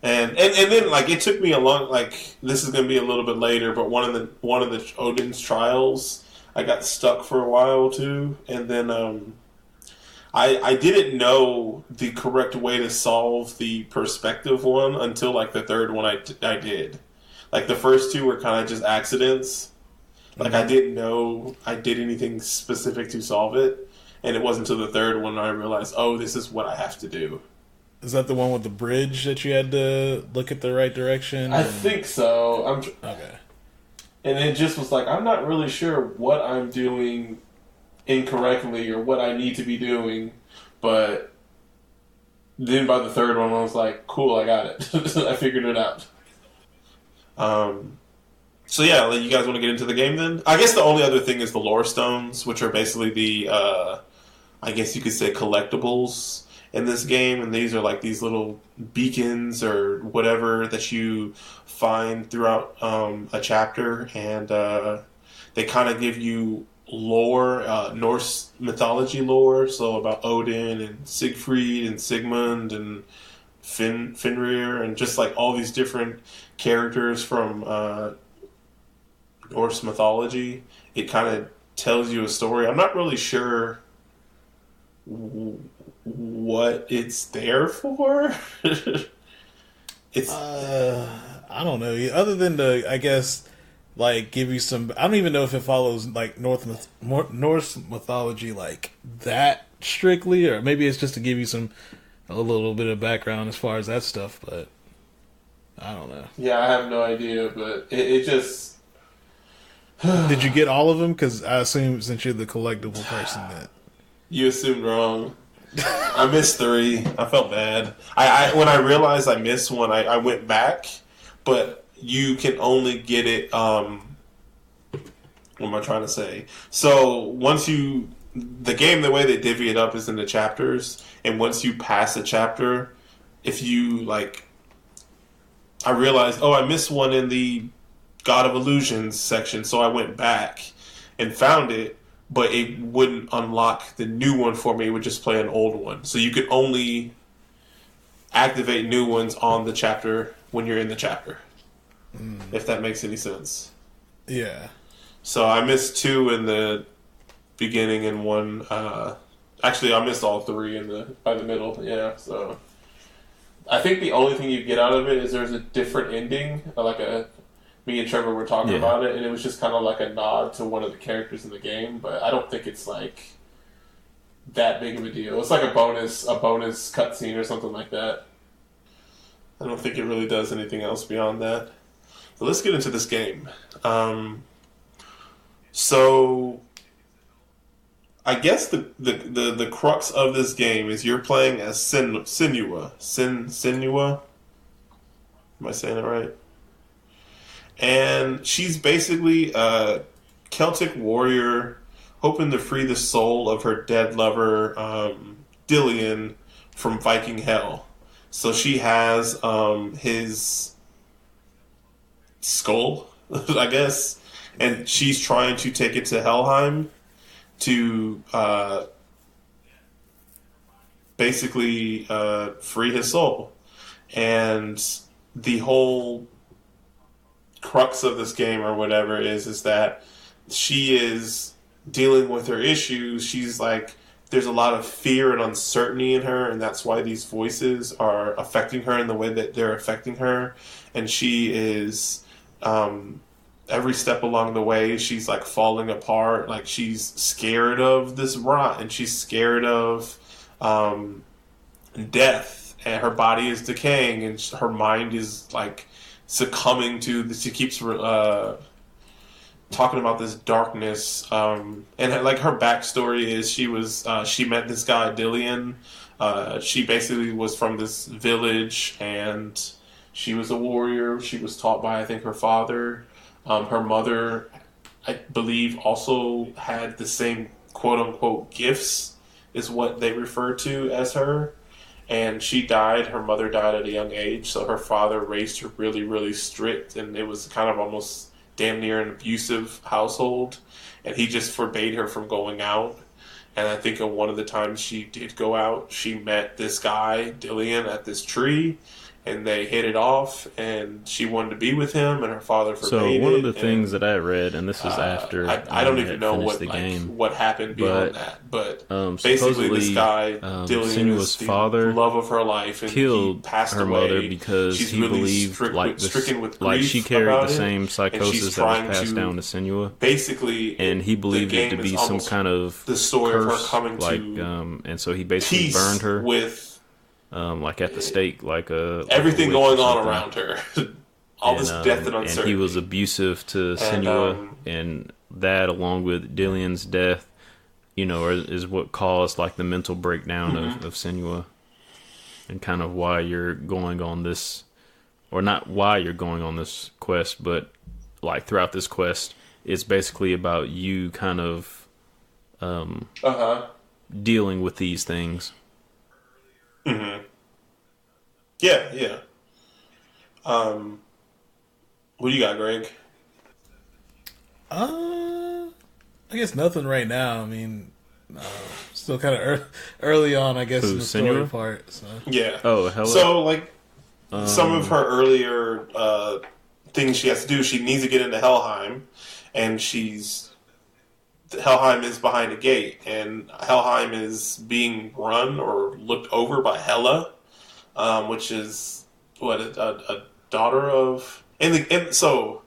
And then like it took me a long like this is gonna be a little bit later, but one of the Odin's trials I got stuck for a while too, and then I didn't know the correct way to solve the perspective one until like the third one I did. Like the first two were kind of just accidents. Like I didn't know I did anything specific to solve it, and it wasn't until the third one I realized, oh, this is what I have to do. Is that the one with the bridge that you had to look at the right direction? I think so. Okay. And it just was like, I'm not really sure what I'm doing incorrectly or what I need to be doing, but then by the third one I was like, cool, I got it. I figured it out. So yeah, you guys want to get into the game then? I guess the only other thing is the lore stones, which are basically the, I guess you could say collectibles in this game, and these are like these little beacons or whatever that you find throughout a chapter, and they kind of give you lore, Norse mythology lore, so about Odin and Siegfried and Sigmund and Fenrir and just like all these different characters from Norse mythology. It kind of tells you a story. I'm not really sure what it's there for. It's I don't know. Other than I guess, like give you some. I don't even know if it follows like Norse mythology like that strictly, or maybe it's just to give you a little bit of background as far as that stuff. But I don't know. Yeah, I have no idea, but it just. Did you get all of them? Because I assume since you're the collectible person that you assumed wrong. I missed 3. I felt bad. I when I realized I missed one, I went back, but you can only get it. What am I trying to say? So the game, the way they divvy it up is in the chapters, and once you pass a chapter, if you like, I realized, oh, I missed one in the God of Illusions section, so I went back and found it, but it wouldn't unlock the new one for me. It would just play an old one. So you could only activate new ones on the chapter when you're in the chapter. If that makes any sense. Yeah. So I missed 2 in the beginning and 1. Actually, I missed all 3 by the middle. Yeah. So I think the only thing you get out of it is there's a different ending, me and Trevor were talking about it, and it was just kind of like a nod to one of the characters in the game, but I don't think it's like that big of a deal. It's like a bonus cutscene or something like that. I don't think it really does anything else beyond that. But let's get into this game. So I guess the crux of this game is you're playing as Senua. Senua? Am I saying it right? And she's basically a Celtic warrior hoping to free the soul of her dead lover, Dillion, from Viking hell. So she has his skull, I guess, and she's trying to take it to Helheim to basically free his soul. And the whole crux of this game or whatever is that she is dealing with her issues. She's like, there's a lot of fear and uncertainty in her, and that's why these voices are affecting her in the way that they're affecting her. And she is every step along the way she's like falling apart. Like she's scared of this rot, and she's scared of death, and her body is decaying, and her mind is like succumbing to this. She keeps talking about this darkness, and like her backstory is she met this guy Dillion. She basically was from this village, and She was a warrior. She was taught by, I think, her father. Her mother, I believe, also had the same quote-unquote gifts, is what they refer to as her. And she died. Her mother died at a young age, so her father raised her really, really strict, and it was kind of almost damn near an abusive household. And he just forbade her from going out. And I think on one of the times she did go out, she met this guy, Dillian, at this tree, and they hit it off, and she wanted to be with him, and her father forbade it. So one of the things that I read, and this is after I don't even know what happened beyond that, but basically this guy, Dillian, Senua's is the father love of her life, and killed he passed her away. mother because She's he really believed stricken with like grief she carried about the it, same and psychosis she's that was trying passed down to Senua. Basically, and he believed it to be some kind of the story curse, of her coming like, to and so he basically peace burned her with like at the stake, everything a going witch or on something. around her. All this death and uncertainty. And he was abusive to Senua, and that, along with Dillian's death, is what caused like the mental breakdown of Senua, and kind of why you're going on this, or not why you're going on this quest, but like throughout this quest, it's basically about you kind of dealing with these things. Mm-hmm. Yeah. What do you got, Greg? I guess nothing right now. I mean, still kind of early on, I guess, in the story Senua? part. So. Yeah. Oh, hello. So, like, some of her earlier things she has to do, she needs to get into Helheim, and Helheim is behind a gate, and Helheim is being run or looked over by Hela, which is a daughter of. So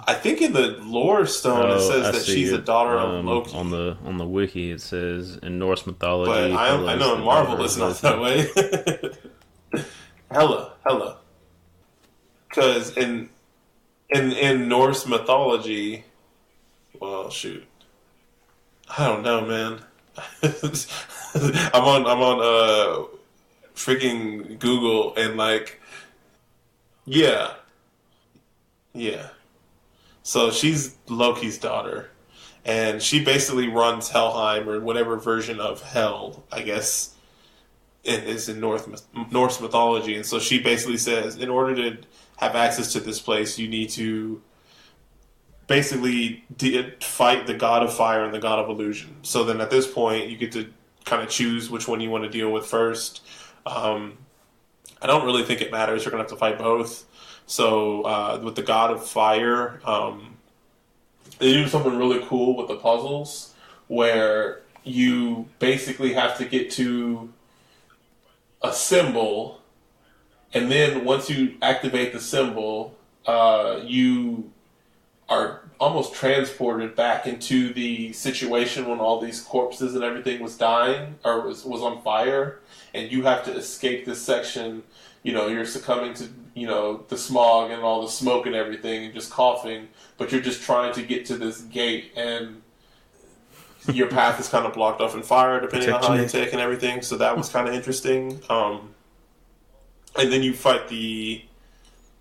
I think in the lore stone it says that she's a daughter of Loki. On the wiki it says in Norse mythology. But I know in Marvel it's not that way. Hela. Because in Norse mythology, well, shoot, I don't know, man. I'm on freaking Google, and like, yeah. So she's Loki's daughter, and she basically runs Helheim, or whatever version of Hell, I guess, is in Norse mythology. And so she basically says, in order to have access to this place, you need to basically fight the god of fire and the god of illusion. So then at this point, you get to kind of choose which one you want to deal with first. I don't really think it matters. You're going to have to fight both. So with the god of fire, they do something really cool with the puzzles, where you basically have to get to a symbol, and then once you activate the symbol, you are almost transported back into the situation when all these corpses and everything was dying, or was on fire, and you have to escape this section. You're succumbing to, the smog and all the smoke and everything, and just coughing, but you're just trying to get to this gate, and your path is kind of blocked off in fire, depending on how you take and everything. So that was kind of interesting. And then you fight the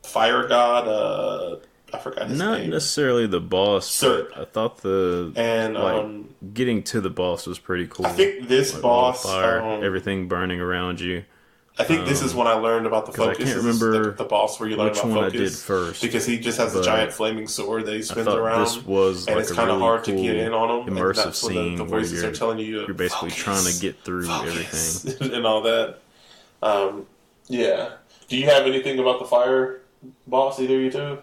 fire god. I forgot his name. Not necessarily the boss, but I thought getting to the boss was pretty cool. I think this boss, fire, everything burning around you. I think this is when I learned about the focus. I can't remember the boss where you learn about focus. I did first, because he just has a giant flaming sword that he spins around. This was and like it's kind of hard to get in on him. Immersive scene the voices are telling you you're basically trying to get through everything and all that. Yeah. Do you have anything about the fire boss? Either you two?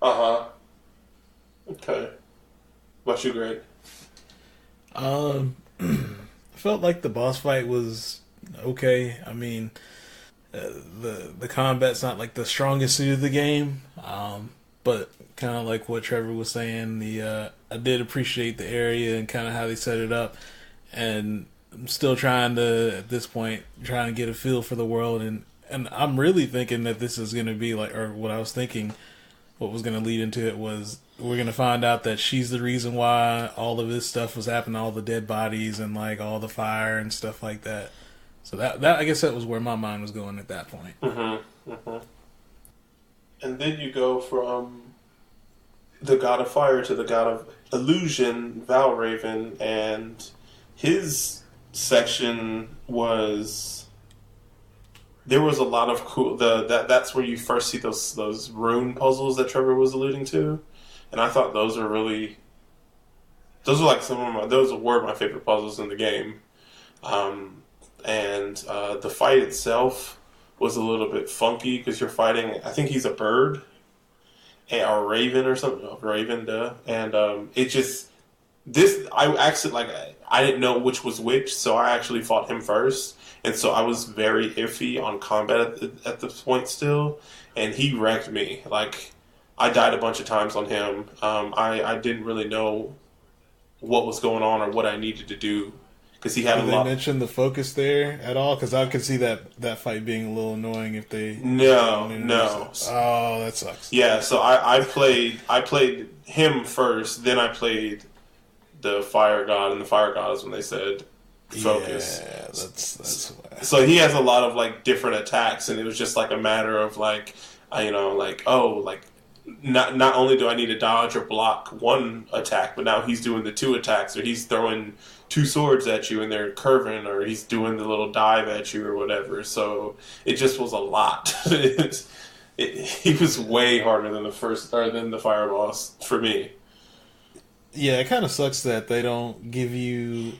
Okay. What about you, Greg? I felt like the boss fight was okay. I mean, the combat's not like the strongest suit of the game, but kind of like what Trevor was saying, I did appreciate the area and kind of how they set it up, and I'm still trying to, at this point, trying to get a feel for the world, and I'm really thinking that this is going to be like, or what I was thinking, what was going to lead into it was we're going to find out that she's the reason why all of this stuff was happening, all the dead bodies and like all the fire and stuff like that. So that I guess that was where my mind was going at that point. And then you go from the god of fire to the god of illusion, Valraven, and his section was there was a lot of cool. That's where you first see those rune puzzles that Trevor was alluding to, and I thought those are really like those were my favorite puzzles in the game. And the fight itself was a little bit funky because you're fighting. I think he's a bird, or a raven or something. No, raven, duh. And it just I actually I didn't know which was which, so I actually fought him first, and so I was very iffy on combat at the point still, and he wrecked me. Like I died a bunch of times on him. I didn't really know what was going on or what I needed to do. Because he had Did they mention the focus there at all? Because I could see that fight being a little annoying if they. No. Oh, that sucks. Yeah, so I played him first, then I played the fire god, and the fire god is when they said focus. Yeah, that's. So he has a lot of different attacks, and it was just a matter of not only do I need to dodge or block one attack, but now he's doing the two attacks, or he's throwing two swords at you and they're curving, or he's doing the little dive at you or whatever. So it just was a lot. He was way harder than the fire boss for me. Yeah, it kind of sucks that they don't give you,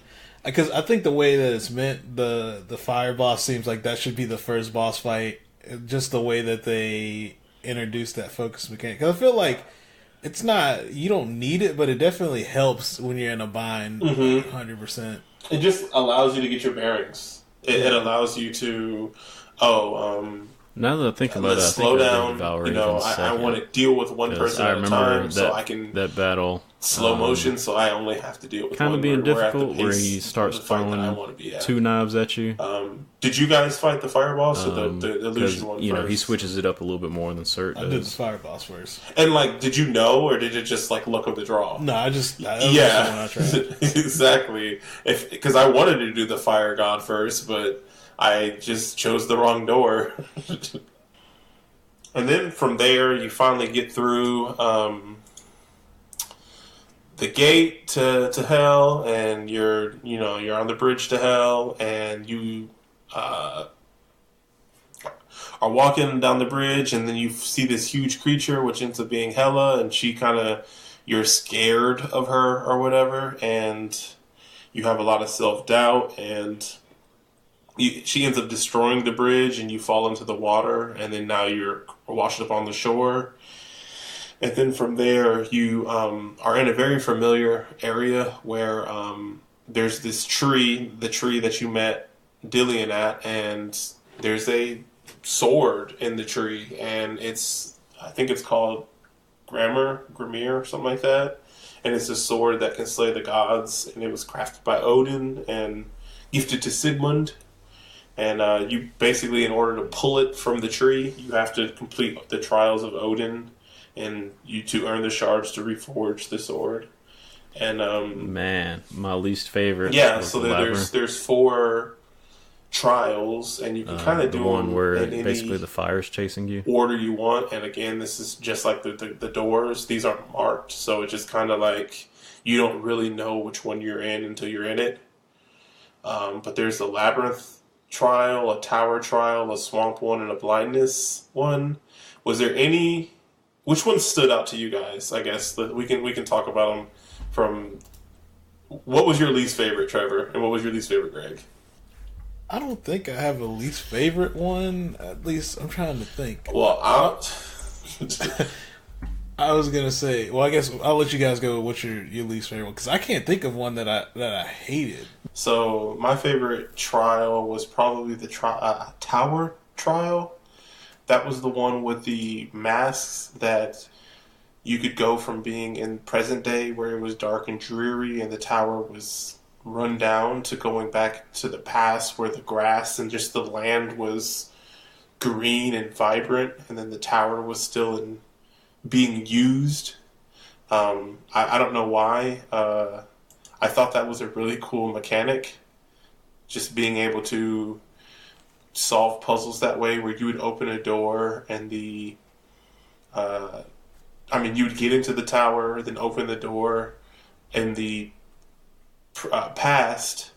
because I think the way that it's meant, the fire boss seems like that should be the first boss fight. Just the way that they introduced that focus mechanic, because I feel like it's not, you don't need it, but it definitely helps when you're in a bind. 100%. It just allows you to get your bearings. It allows you to now that I think about it, I slow think down. I want to deal with one person at a time, so I can that battle slow motion. So I only have to deal with kind one of being difficult, where he starts throwing two knives at you. Did you guys fight the fire boss or the illusion one? You know, he switches it up a little bit more than Cert does. I did the fire boss first. And did you know, or did it just luck of the draw? No, I tried. Exactly. Because I wanted to do the fire god first, but I just chose the wrong door. And then from there, you finally get through the gate to hell, and you're on the bridge to hell, and you are walking down the bridge, and then you see this huge creature, which ends up being Hela, and you're scared of her or whatever, and you have a lot of self-doubt, and she ends up destroying the bridge, and you fall into the water, and then now you're washed up on the shore. And then from there, you are in a very familiar area where there's this tree, the tree that you met Dillian at, and there's a sword in the tree, and I think it's called Grimir, or something like that. And it's a sword that can slay the gods, and it was crafted by Odin and gifted to Sigmund. And you basically, in order to pull it from the tree, you have to complete the trials of Odin, and you to earn the shards to reforge the sword. And man, my least favorite. Yeah, so there's 4 trials, and you can kind of do one them where in basically any the fire's chasing you order you want. And again, this is just like the doors; these aren't marked, so it's just kind of you don't really know which one you're in until you're in it. But there's a labyrinth trial, a tower trial, a swamp one, and a blindness one. Was there any? Which one stood out to you guys? I guess we can talk about them from. What was your least favorite, Trevor, and what was your least favorite, Greg? I don't think I have a least favorite one. At least I'm trying to think. Well, I was gonna say. Well, I guess I'll let you guys go. What's your least favorite one? Because I can't think of one that I hated. So my favorite trial was probably the tower trial. That was the one with the masks that you could go from being in present day where it was dark and dreary and the tower was run down to going back to the past where the grass and just the land was green and vibrant, and then the tower was still being used. I don't know why. I thought that was a really cool mechanic. Just being able to, solve puzzles that way, where you would open a door and you would get into the tower, then open the door in the past,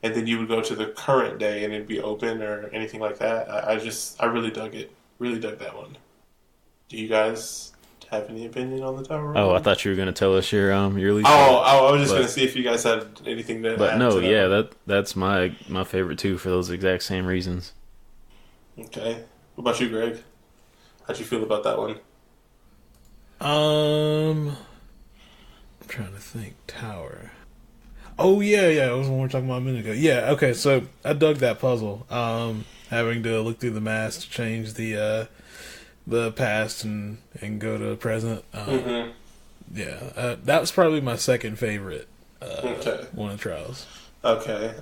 and then you would go to the current day and it'd be open or anything like that. I really dug it. Really dug that one. Do you guys have any opinion on the tower? Oh, I thought you were going to tell us your least. I was just going to see if you guys had anything to But add no, to that. yeah, that's my favorite too for those exact same reasons. Okay. What about you, Greg? How'd you feel about that one? I'm trying to think. Tower. Oh yeah, it was one we were talking about a minute ago. Yeah, okay, so I dug that puzzle. Having to look through the mask to change the past and go to the present. Yeah, that was probably my second favorite one of the trials. Okay.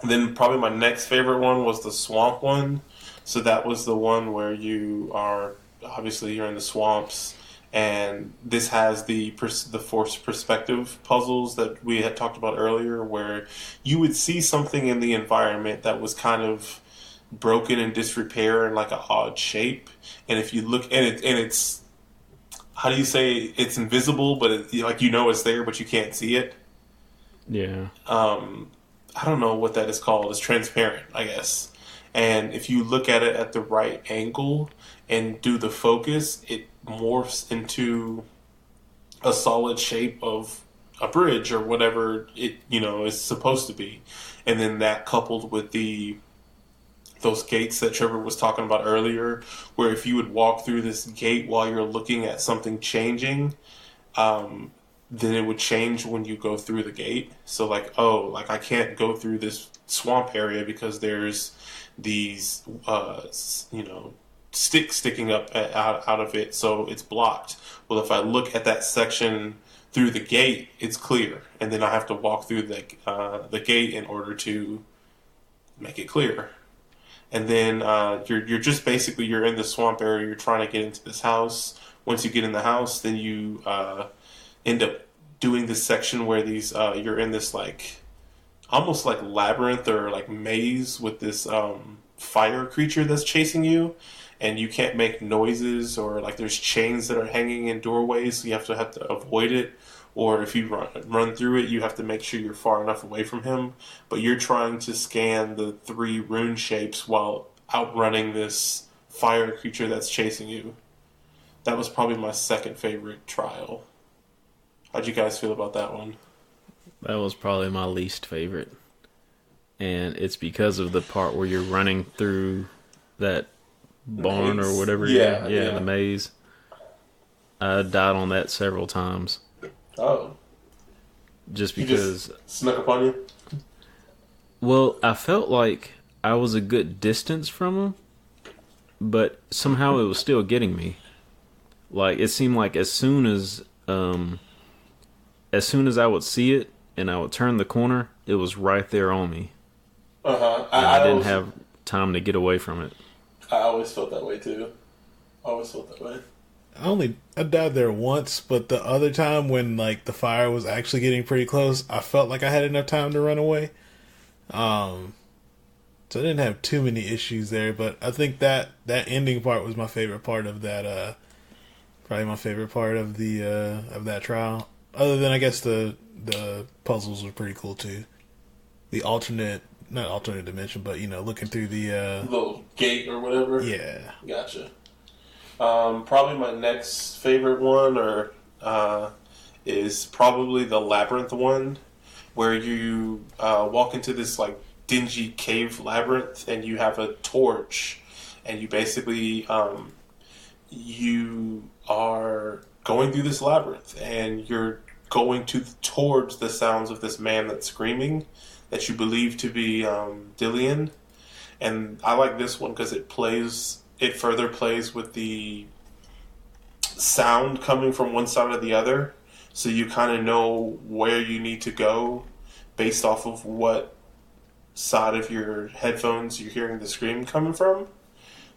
Then probably my next favorite one was the swamp one. So that was the one where you're in the swamps, and this has the forced perspective puzzles that we had talked about earlier, where you would see something in the environment that was kind of broken and disrepair in like an odd shape, and if you look and it's how do you say, it's invisible, but it's there, but you can't see it. Yeah. I don't know what that is called. It's transparent, I guess. And if you look at it at the right angle and do the focus, it morphs into a solid shape of a bridge or whatever it is supposed to be. And then that coupled with those gates that Trevor was talking about earlier, where if you would walk through this gate while you're looking at something changing, then it would change when you go through the gate. So I can't go through this swamp area because there's these sticks sticking up out of it, so it's blocked. Well, if I look at that section through the gate, it's clear, and then I have to walk through the gate in order to make it clear. And then you're just basically, you're in the swamp area, you're trying to get into this house. Once you get in the house, then you end up doing this section where you're in this almost like labyrinth or like maze with this fire creature that's chasing you, and you can't make noises, or there's chains that are hanging in doorways, so you have to avoid it. Or if you run through it, you have to make sure you're far enough away from him. But you're trying to scan the 3 rune shapes while outrunning this fire creature that's chasing you. That was probably my second favorite trial. How'd you guys feel about that one? That was probably my least favorite. And it's because of the part where you're running through that barn or whatever. Yeah, the maze. I died on that several times. Oh. Just because... He just snuck up on you? Well, I felt like I was a good distance from him, but somehow it was still getting me. It seemed like as soon as I would see it and I would turn the corner, it was right there on me. I didn't have time to get away from it. I always felt that way too. I died there once, but the other time when the fire was actually getting pretty close, I felt like I had enough time to run away. So I didn't have too many issues there, but I think that ending part was my favorite part of that. Probably my favorite part of that trial. Other than, I guess, the puzzles were pretty cool too. The not alternate dimension, but looking through the little gate or whatever. Yeah, gotcha. Probably my next favorite one is probably the labyrinth one, where you walk into this dingy cave labyrinth, and you have a torch, and you basically you are going through this labyrinth, and you're going towards the sounds of this man that's screaming, that you believe to be Dillian. And I like this one because it further plays with the sound coming from one side or the other, so you kind of know where you need to go based off of what side of your headphones you're hearing the scream coming from.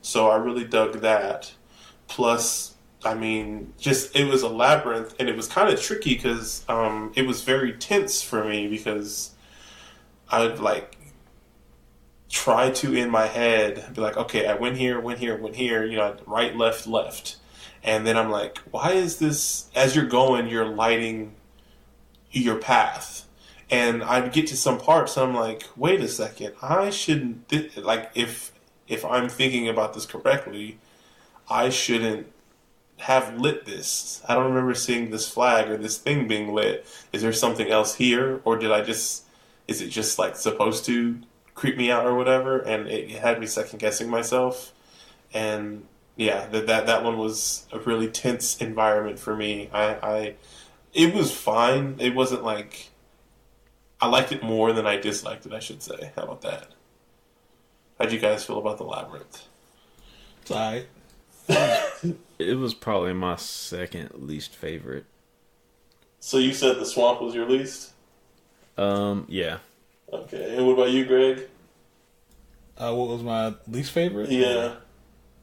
So I really dug that. Plus, it was a labyrinth, and it was kind of tricky because it was very tense for me, because I'd try to, in my head, be like, okay, I went here, went here, went here, right, left, left. And then I'm like, why is this, as you're going, you're lighting your path. And I get to some parts and I'm like, wait a second, I shouldn't, like, if I'm thinking about this correctly, I shouldn't have lit this. I don't remember seeing this flag or this thing being lit. Is there something else here? Or is it just like supposed to creep me out or whatever? And it had me second guessing myself. And yeah, that one was a really tense environment for me. It was fine. It wasn't like, I liked it more than I disliked it, I should say. How about that? How'd you guys feel about the Labyrinth? It's alright. It was probably my second least favorite. So you said the swamp was your least? Yeah. Okay, and what about you, Greg? What was my least favorite? Yeah.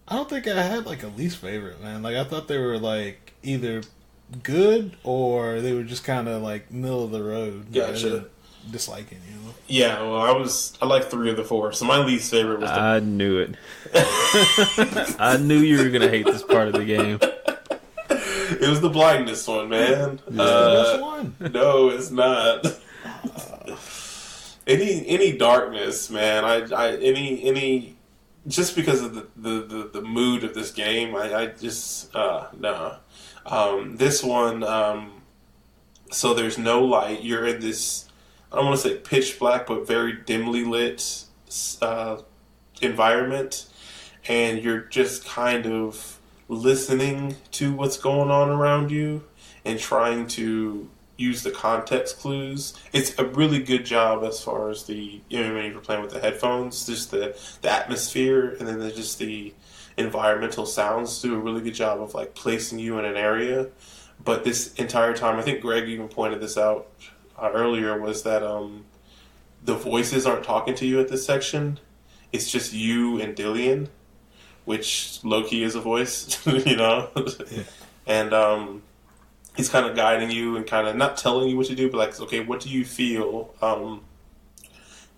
I don't think I had like a least favorite, man. Like I thought they were like either good or they were just kind of like middle of the road. Gotcha. Disliking, Yeah, well, I like 3 of the 4. So my least favorite was I knew it. I knew you were gonna hate this part of the game. It was the blindness one, man. Which one? No, it's not. Any darkness, man. Any just because of the mood of this game, I just no. This one, so there's no light. You're in this, I don't want to say pitch black, but very dimly lit environment, and you're just kind of listening to what's going on around you and trying to use the context clues. It's a really good job as far as when you're playing with the headphones, just the atmosphere, and then just the environmental sounds do a really good job of like placing you in an area. But this entire time, I think Greg even pointed this out earlier, was that the voices aren't talking to you at this section. It's just you and Dillian, which low-key is a voice, Yeah. And he's kind of guiding you and kind of not telling you what to do, but like, okay, what do you feel?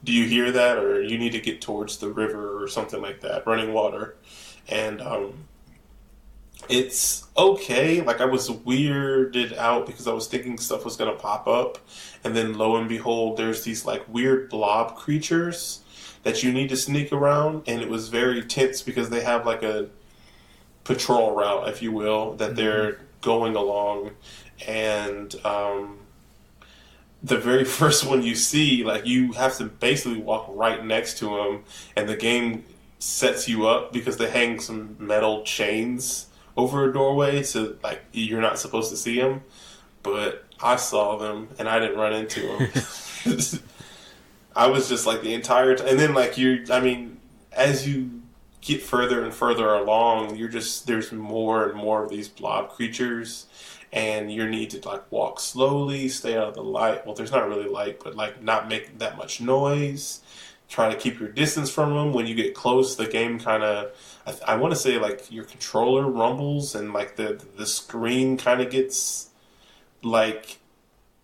Do you hear that? Or you need to get towards the river or something like that, running water. And it's okay. Like, I was weirded out because I was thinking stuff was going to pop up. And then lo and behold, there's these like weird blob creatures that you need to sneak around. And it was very tense because they have like a patrol route, if you will, that they're going along. And the very first one you see, like, you have to basically walk right next to them. And the game sets you up because they hang some metal chains over a doorway, so like you're not supposed to see them, but I saw them and I didn't run into them. I was just like the entire time, and then like as you get further and further along, there's more and more of these blob creatures, and you need to like walk slowly, stay out of the light. Well, there's not really light, but like not make that much noise. Try to keep your distance from them. When you get close, the game kind of, I want to say like your controller rumbles and like the screen kind of gets like,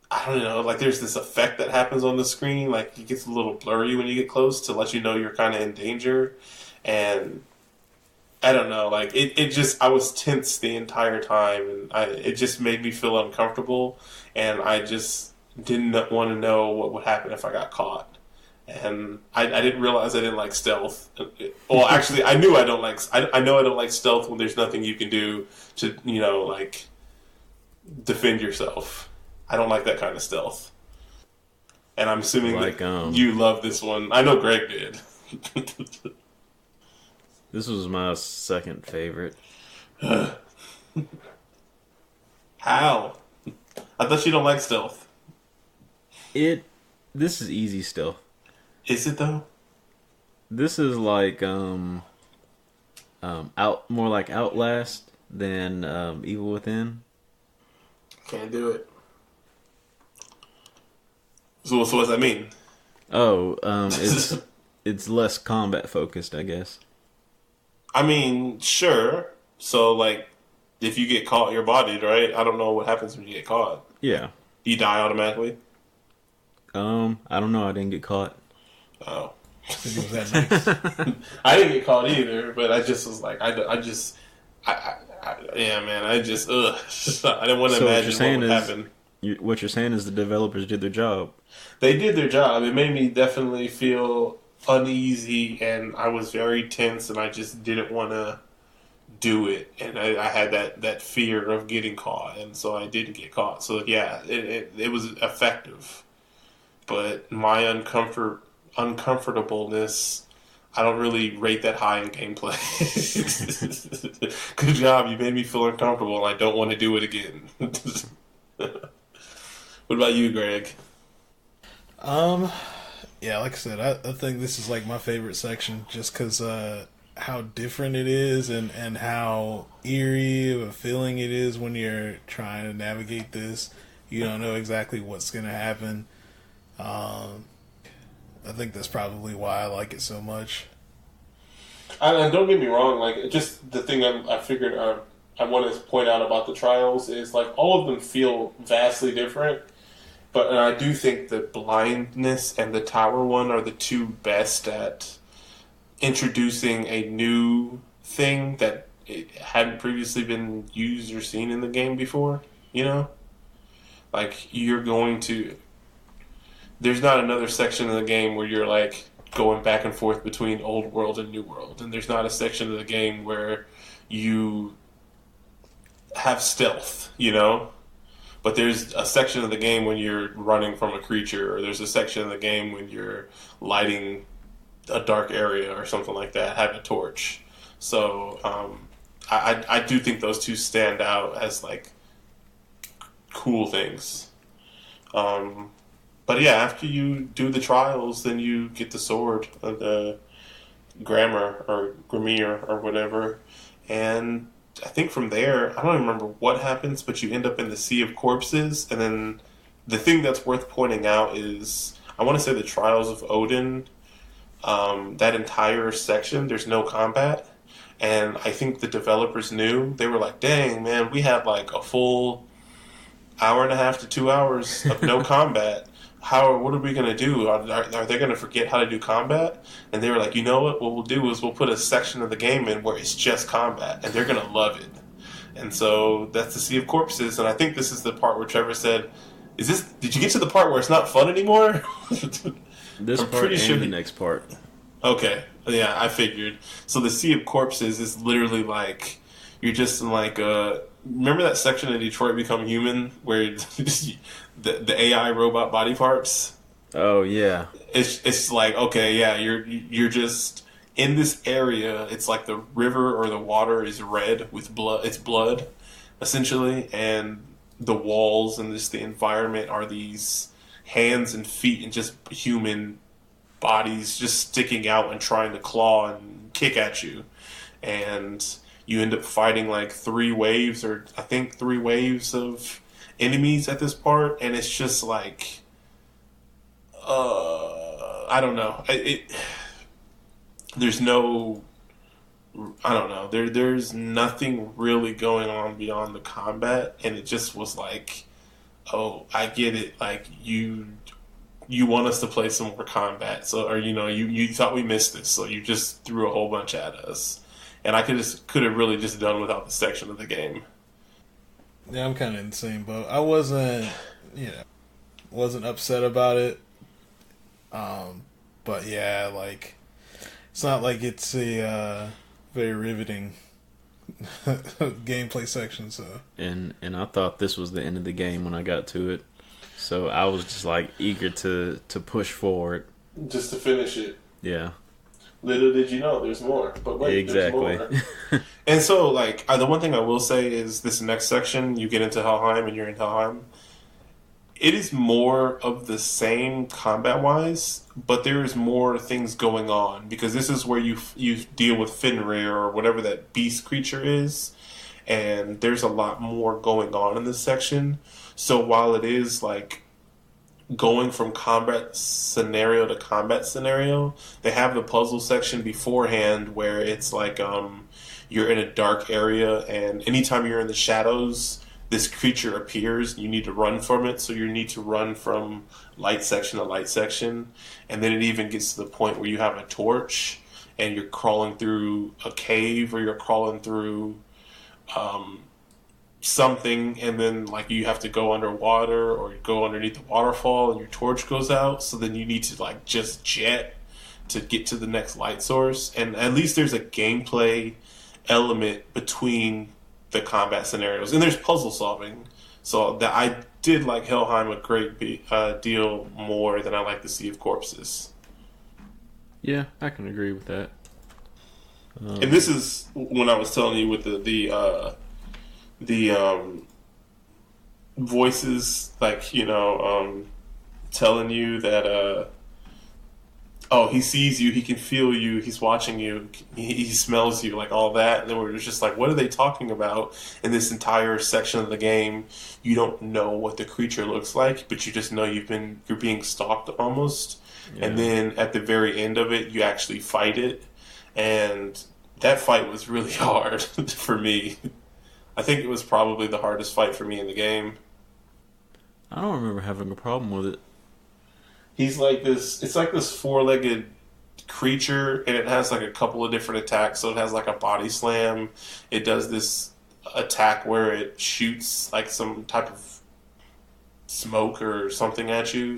I don't know, like there's this effect that happens on the screen. Like it gets a little blurry when you get close to let you know you're kind of in danger. And I don't know, like it just, I was tense the entire time, and it just made me feel uncomfortable. And I just didn't want to know what would happen if I got caught. And I didn't realize I didn't like stealth. Well, actually, I knew I don't like. I know I don't like stealth when there's nothing you can do to, like, defend yourself. I don't like that kind of stealth. And I'm assuming like, that you love this one. I know Greg did. This was my second favorite. How? I thought you don't like stealth. This is easy stealth. Is it though? This is like more like Outlast than Evil Within. Can't do it. So what does that mean? Oh, it's less combat focused, I guess. I mean, sure. So like, if you get caught, you're bodied, right? I don't know what happens when you get caught. Yeah. You die automatically. I don't know. I didn't get caught. Oh, Since it was that nice. I didn't get caught either, but I just was like, yeah, man, I just, ugh. I didn't want to imagine what would happen. What you're saying is the developers did their job. They did their job. It made me definitely feel uneasy, and I was very tense, and I just didn't want to do it. And I had that fear of getting caught, and so I didn't get caught. So yeah, it was effective. But my uncomfortableness, I don't really rate that high in gameplay. Good job, you made me feel uncomfortable, and I don't want to do it again. What about you, Greg? Yeah, like I said, I think this is like my favorite section, just because how different it is, and how eerie of a feeling it is when you're trying to navigate this. You don't know exactly what's going to happen. I think that's probably why I like it so much. And don't get me wrong, like, just the thing I figured I want to point out about the trials is, like, all of them feel vastly different. But I do think the blindness and the tower one are the two best at introducing a new thing that it hadn't previously been used or seen in the game before, you know? Like, there's not another section of the game where you're, like, going back and forth between old world and new world. And there's not a section of the game where you have stealth, you know? But there's a section of the game when you're running from a creature, or there's a section of the game when you're lighting a dark area or something like that, have a torch. So I do think those two stand out as, like, cool things. But yeah, after you do the trials, then you get the sword, or the Grammar, or Grimir, or whatever. And I think from there, I don't even remember what happens, but you end up in the Sea of Corpses. And then the thing that's worth pointing out is, I want to say the Trials of Odin, that entire section, there's no combat. And I think the developers knew. They were like, dang, man, we had like a full hour and a half to 2 hours of no combat. What are we going to do? Are they going to forget how to do combat? And they were like, you know what we'll do is we'll put a section of the game in where it's just combat, and they're going to love it. And so that's the Sea of Corpses, and I think this is the part where Trevor said, did you get to the part where it's not fun anymore? This I'm part pretty and sure the next part. Okay, yeah, I figured. So the Sea of Corpses is literally like, you're just in like remember that section in Detroit Become Human where the AI robot body parts? Oh yeah. It's like, okay, yeah, you're just in this area. It's like the river or the water is red with blood. It's blood, essentially, and the walls and just the environment are these hands and feet and just human bodies just sticking out and trying to claw and kick at you. And you end up fighting like 3 waves, or I think 3 waves of enemies at this part, and it's just like, I don't know. There's no, I don't know. There's nothing really going on beyond the combat, and it just was like, oh, I get it. Like, you want us to play some more combat, so, or you thought we missed this, so you just threw a whole bunch at us. And I could have really just done without the section of the game. Yeah, I'm kind of in the same boat. I wasn't upset about it. But yeah, like, it's not like it's a very riveting gameplay section. So and I thought this was the end of the game when I got to it. So I was just like eager to push forward, just to finish it. Yeah. Little did you know, there's more. But wait, exactly. There's more. And so, like, the one thing I will say is this next section, you get into Helheim and you're in Helheim. It is more of the same combat-wise, but there is more things going on. Because this is where you deal with Fenrir, or whatever that beast creature is. And there's a lot more going on in this section. So while it is, like, going from combat scenario to combat scenario, they have the puzzle section beforehand where it's like you're in a dark area, and anytime you're in the shadows, this creature appears. You need to run from it, so you need to run from light section to light section, and then it even gets to the point where you have a torch and you're crawling through a cave or you're crawling through something, and then like you have to go underwater or you go underneath the waterfall and your torch goes out, so then you need to like just jet to get to the next light source. And at least there's a gameplay element between the combat scenarios, and there's puzzle solving. So that I did like Helheim a great deal more than I like the Sea of Corpses. Yeah, I can agree with that. And this is when I was telling you with the voices, like, you know, telling you that oh, he sees you, he can feel you, he's watching you, he smells you, like all that. And then we're just like, what are they talking about? In this entire section of the game, you don't know what the creature looks like, but you just know you're being stalked almost. Yeah. And then at the very end of it, you actually fight it, and that fight was really hard for me. I think it was probably the hardest fight for me in the game. I don't remember having a problem with it. He's like this, it's like this four-legged creature, and it has like a couple of different attacks. So it has like a body slam. It does this attack where it shoots like some type of smoke or something at you.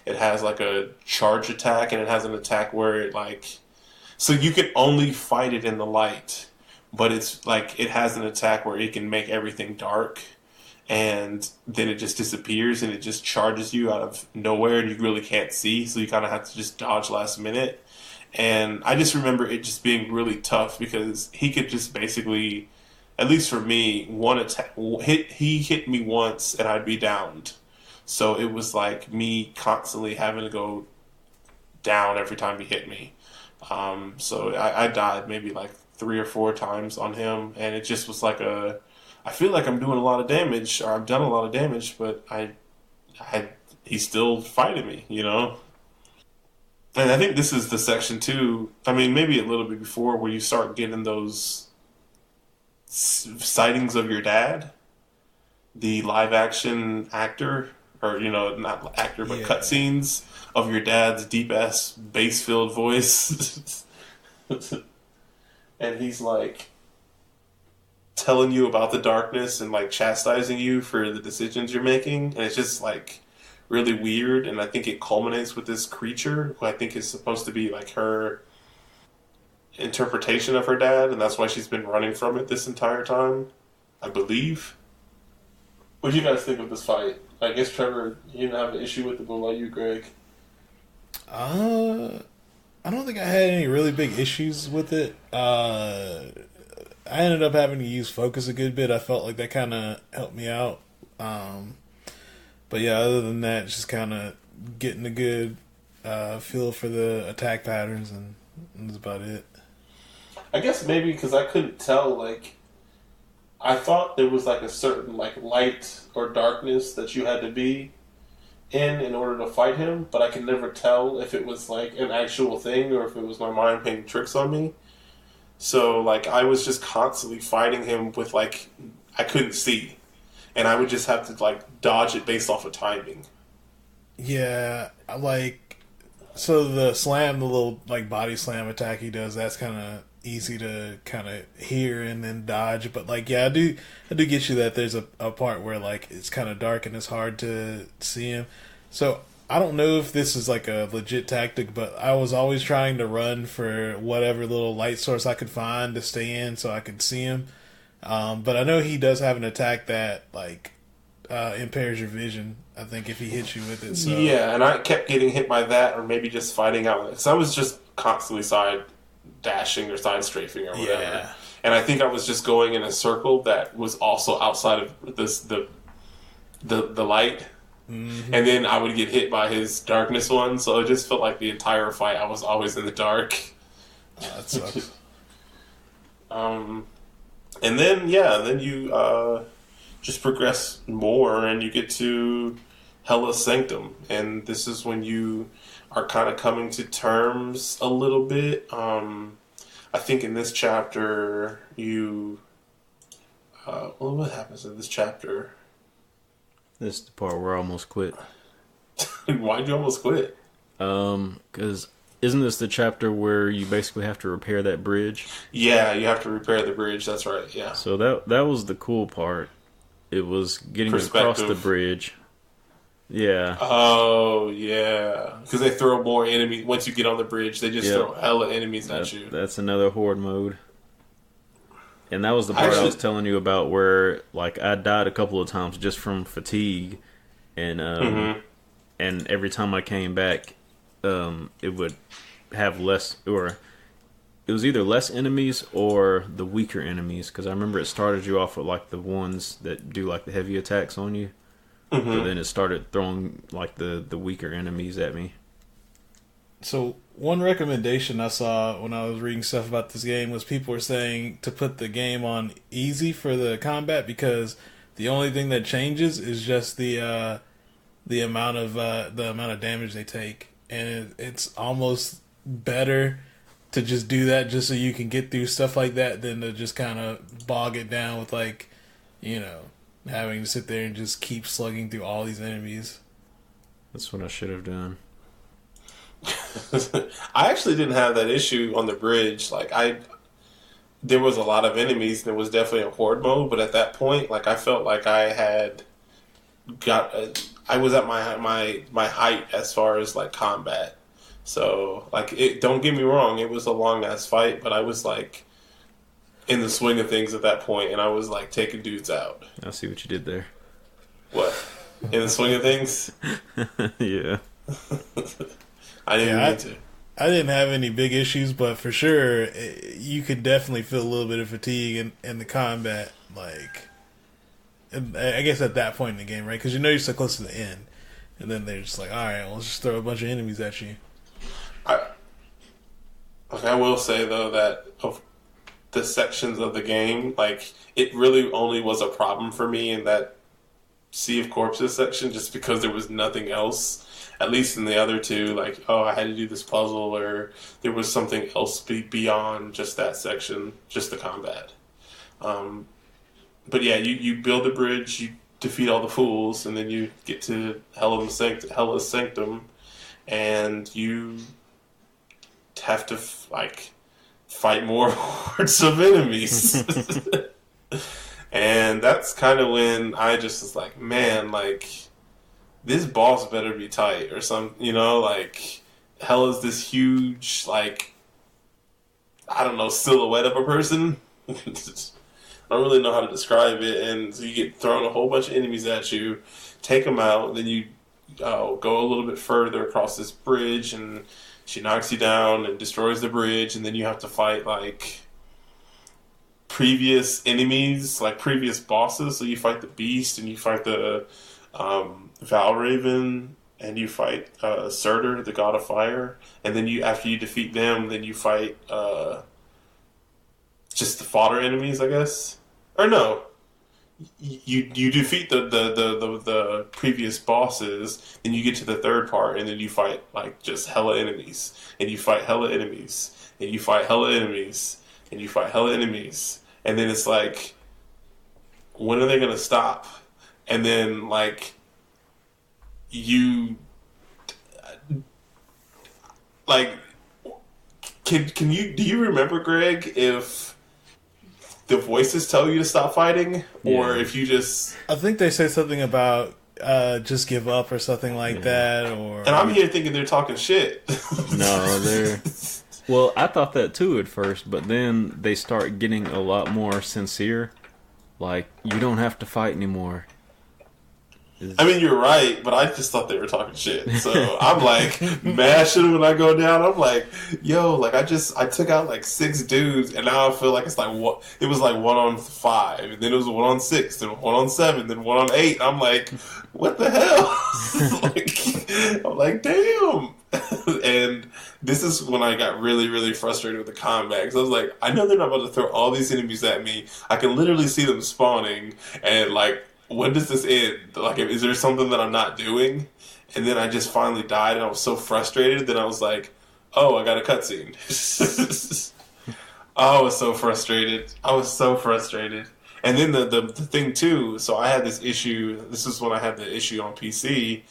It has like a charge attack, and it has an attack where it like... So you can only fight it in the light, but it's like it has an attack where it can make everything dark. And then it just disappears, and it just charges you out of nowhere, and you really can't see, so you kind of have to just dodge last minute. And I just remember it just being really tough, because he could just basically, at least for me, he hit me once, and I'd be downed. So it was like me constantly having to go down every time he hit me. So I died maybe like 3 or 4 times on him, and it just was like I feel like I'm doing a lot of damage, or I've done a lot of damage, but he's still fighting me, you know? And I think this is the section too, I mean, maybe a little bit before, where you start getting those sightings of your dad, the live action actor, or, you know, not actor, but cutscenes of your dad's deep ass bass filled voice. And he's like telling you about the darkness and like chastising you for the decisions you're making, and it's just like really weird. And I think it culminates with this creature who I think is supposed to be like her interpretation of her dad, and that's why she's been running from it this entire time, I believe. What do you guys think of this fight? I guess, Trevor, you didn't have an issue with it, but what about you, Greg? I don't think I had any really big issues with it. I ended up having to use focus a good bit. I felt like that kind of helped me out. But yeah, other than that, just kind of getting a good feel for the attack patterns, and that's about it. I guess maybe because I couldn't tell, like, I thought there was like a certain like light or darkness that you had to be in order to fight him, but I could never tell if it was like an actual thing or if it was my mind playing tricks on me. So, like, I was just constantly fighting him with, like, I couldn't see. And I would just have to, like, dodge it based off of timing. Yeah, like, so the little, like, body slam attack he does, that's kind of easy to kind of hear and then dodge. But, like, yeah, I do get you that there's a part where, like, it's kind of dark and it's hard to see him. So I don't know if this is like a legit tactic, but I was always trying to run for whatever little light source I could find to stay in so I could see him. But I know he does have an attack that like impairs your vision, I think, if he hits you with it. So. Yeah, and I kept getting hit by that, or maybe just fighting out. Because I was just constantly side dashing or side strafing or whatever. Yeah. And I think I was just going in a circle that was also outside of the light. Mm-hmm. And then I would get hit by his darkness one, so it just felt like the entire fight I was always in the dark. That sucks. And then you just progress more, and you get to Hellas Sanctum, and this is when you are kind of coming to terms a little bit. I think in this chapter you Well, what happens in this chapter? This is the part where I almost quit. Why'd you almost quit? Because isn't this the chapter where you basically have to repair that bridge? Yeah, you have to repair the bridge. That's right. Yeah. So that was the cool part. It was getting across the bridge. Yeah. Oh, yeah. Because they throw more enemies. Once you get on the bridge, they just throw hella enemies at you. That's another horde mode. And that was the part I was telling you about where, like, I died a couple of times just from fatigue. And and every time I came back, it would have less, or it was either less enemies or the weaker enemies. Because I remember it started you off with, like, the ones that do, like, the heavy attacks on you. But then it started throwing like the weaker enemies at me. So one recommendation I saw when I was reading stuff about this game was people were saying to put the game on easy for the combat because the only thing that changes is just the amount of damage they take, and it's almost better to just do that just so you can get through stuff like that than to just kind of bog it down with, like, you know, having to sit there and just keep slugging through all these enemies. That's what I should have done. I actually didn't have that issue on the bridge. Like, there was a lot of enemies, and it was definitely a horde mode. But at that point, like, I felt like I had I was at my height as far as like combat. So, like, don't get me wrong, it was a long ass fight, but I was like in the swing of things at that point, and I was like taking dudes out. I see what you did there. What? In the swing of things? Yeah. I didn't have any big issues, but for sure, you could definitely feel a little bit of fatigue in the combat. Like, I guess at that point in the game, right? Because you know you're so close to the end, and then they're just like, "All right, well, let's just throw a bunch of enemies at you." I will say though that of the sections of the game, like, it really only was a problem for me in that Sea of Corpses section, just because there was nothing else. At least in the other two, like, oh, I had to do this puzzle, or there was something else beyond just that section, just the combat. But yeah, you build a bridge, you defeat all the fools, and then you get to Hella's Sanctum, and you have to fight more hordes of enemies. And that's kind of when I just was like, man, like, this boss better be tight or something, you know, like, Hella's this huge, like, I don't know, silhouette of a person. I don't really know how to describe it, and so you get thrown a whole bunch of enemies at you, take them out, then you go a little bit further across this bridge, and she knocks you down and destroys the bridge, and then you have to fight, like, previous enemies, like previous bosses. So you fight the Beast, and you fight the Valraven, and you fight Surtur, the God of Fire, and then after you defeat them, then you fight just the fodder enemies, I guess. Or no, you defeat the previous bosses, then you get to the third part, and then you fight like just hella enemies, and you fight hella enemies, and you fight hella enemies, and you fight hella enemies, and then it's like, when are they gonna stop? And then like you like can you do you remember, Greg, if the voices tell you to stop fighting, or if you just... I think they say something about just give up or something like that, or... And I'm here thinking they're talking shit. No, they're... Well, I thought that too at first, but then they start getting a lot more sincere. Like, you don't have to fight anymore. I mean, you're right, but I just thought they were talking shit. So I'm like, mashing when I go down. I'm like, yo, like I took out like 6 dudes, and now I feel like it's like what it was like 1 on 5, and then it was 1 on 6, then 1 on 7, then 1 on 8. I'm like, what the hell? Like, I'm like, damn. And this is when I got really, really frustrated with the combat, because I was like, I know they're not about to throw all these enemies at me. I can literally see them spawning, and like, when does this end? Like, is there something that I'm not doing? And then I just finally died, and I was so frustrated that I was like, oh, I got a cutscene. I was so frustrated. And then the thing too, so I had this issue. This is when I had the issue on PC.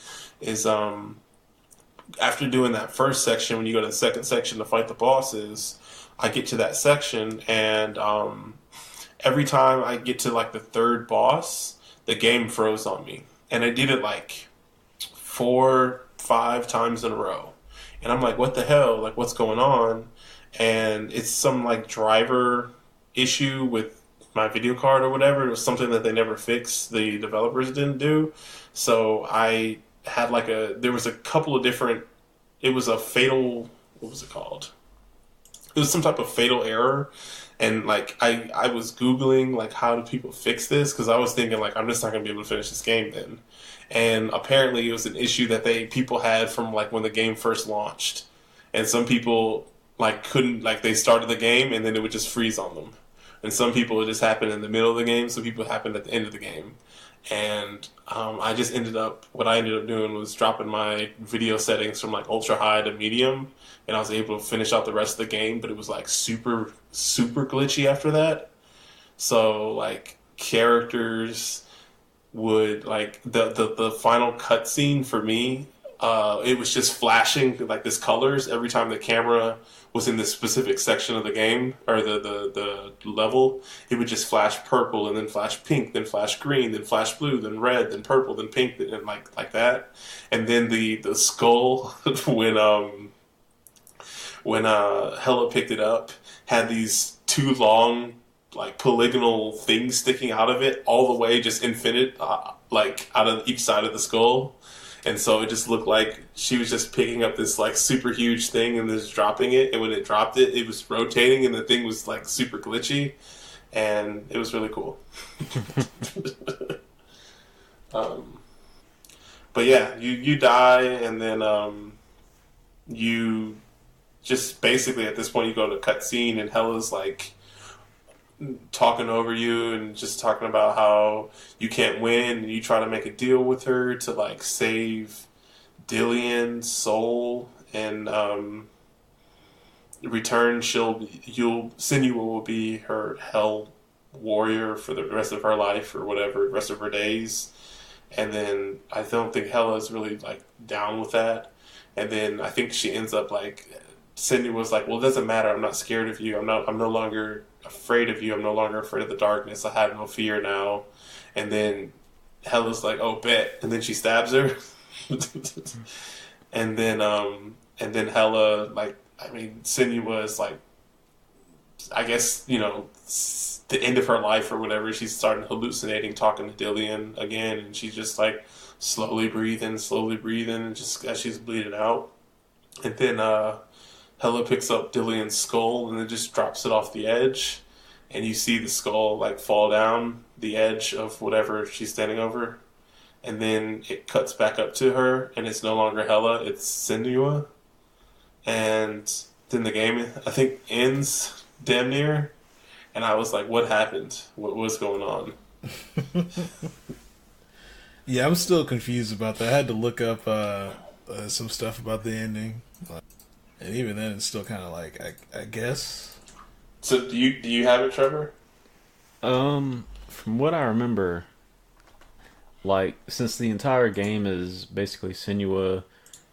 Is after doing that first section, when you go to the second section to fight the bosses, I get to that section, and every time I get to like the third boss, the game froze on me, and I did it like 4, 5 times in a row, and I'm like, what the hell? Like, what's going on? And it's some like driver issue with my video card or whatever. It was something that they never fixed. The developers didn't do. So I had like there was a couple of different, it was a fatal, what was it called? It was some type of fatal error. And like I was Googling like how do people fix this? Because I was thinking like I'm just not gonna be able to finish this game then. And apparently it was an issue that people had from like when the game first launched. And some people like couldn't, like they started the game and then it would just freeze on them. And some people it just happened in the middle of the game, some people it happened at the end of the game. And I just what I ended up doing was dropping my video settings from like ultra high to medium, and I was able to finish out the rest of the game, but it was like super, super glitchy after that. So like characters would like the final cutscene for me, it was just flashing like this colors every time the camera was in this specific section of the game or the level. It would just flash purple and then flash pink, then flash green, then flash blue, then red, then purple, then pink, and like that. And then the skull when Hella picked it up had these two long like polygonal things sticking out of it all the way just infinite like out of each side of the skull. And so it just looked like she was just picking up this like super huge thing and just dropping it. And when it dropped it, it was rotating and the thing was like super glitchy. And it was really cool. But yeah, you die and then you just basically at this point you go to cutscene and Hella's like talking over you and just talking about how you can't win and you try to make a deal with her to like save Dillian's soul and return Senua will be her hell warrior for the rest of her life or whatever, the rest of her days. And then I don't think Hella's really like down with that. And then I think she ends up like Senua was like, well, it doesn't matter, I'm not scared of you, I'm no longer afraid of you, I'm no longer afraid of the darkness, I have no fear now. And then Hella's like, oh, bet. And then she stabs her. and then Hella, like, I mean, Senua is like, I guess, you know, the end of her life or whatever, she's starting hallucinating, talking to Dillian again, and she's just like slowly breathing, and just as she's bleeding out. And then Hella picks up Dillian's skull and then just drops it off the edge, and you see the skull like fall down the edge of whatever she's standing over, and then it cuts back up to her, and it's no longer Hella, it's Senua, and then the game I think ends damn near, and I was like, what happened? What's going on? Yeah, I'm still confused about that. I had to look up some stuff about the ending. And even then, it's still kind of like, I guess. So do you have it, Trevor? From what I remember, like, since the entire game is basically Senua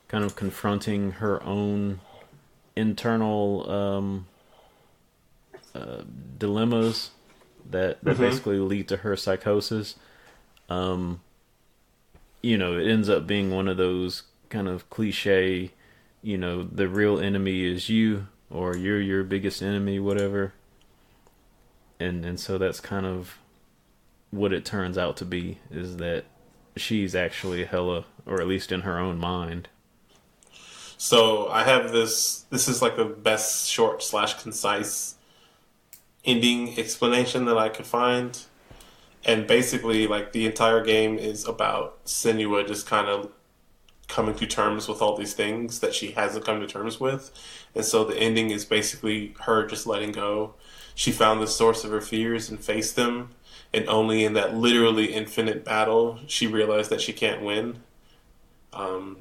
kind of confronting her own internal dilemmas that basically lead to her psychosis, you know, it ends up being one of those kind of cliche, you know, the real enemy is you, or you're your biggest enemy, whatever. And so that's kind of what it turns out to be, is that she's actually Hella, or at least in her own mind. So I have this is like the best short / concise ending explanation that I could find. And basically, like, the entire game is about Senua just kind of coming to terms with all these things that she hasn't come to terms with. And so the ending is basically her just letting go. She found the source of her fears and faced them. And only in that literally infinite battle, she realized that she can't win.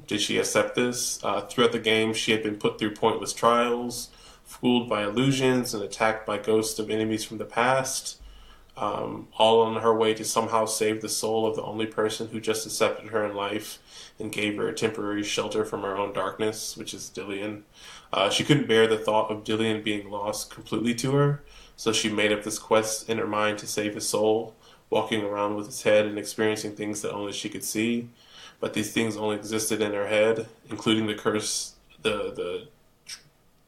Did she accept this? Throughout the game, she had been put through pointless trials, fooled by illusions, and attacked by ghosts of enemies from the past. all on her way to somehow save the soul of the only person who just accepted her in life and gave her a temporary shelter from her own darkness, which is Dillian. She couldn't bear the thought of Dillian being lost completely to her, so she made up this quest in her mind to save his soul, walking around with his head and experiencing things that only she could see. But these things only existed in her head, including the curse, the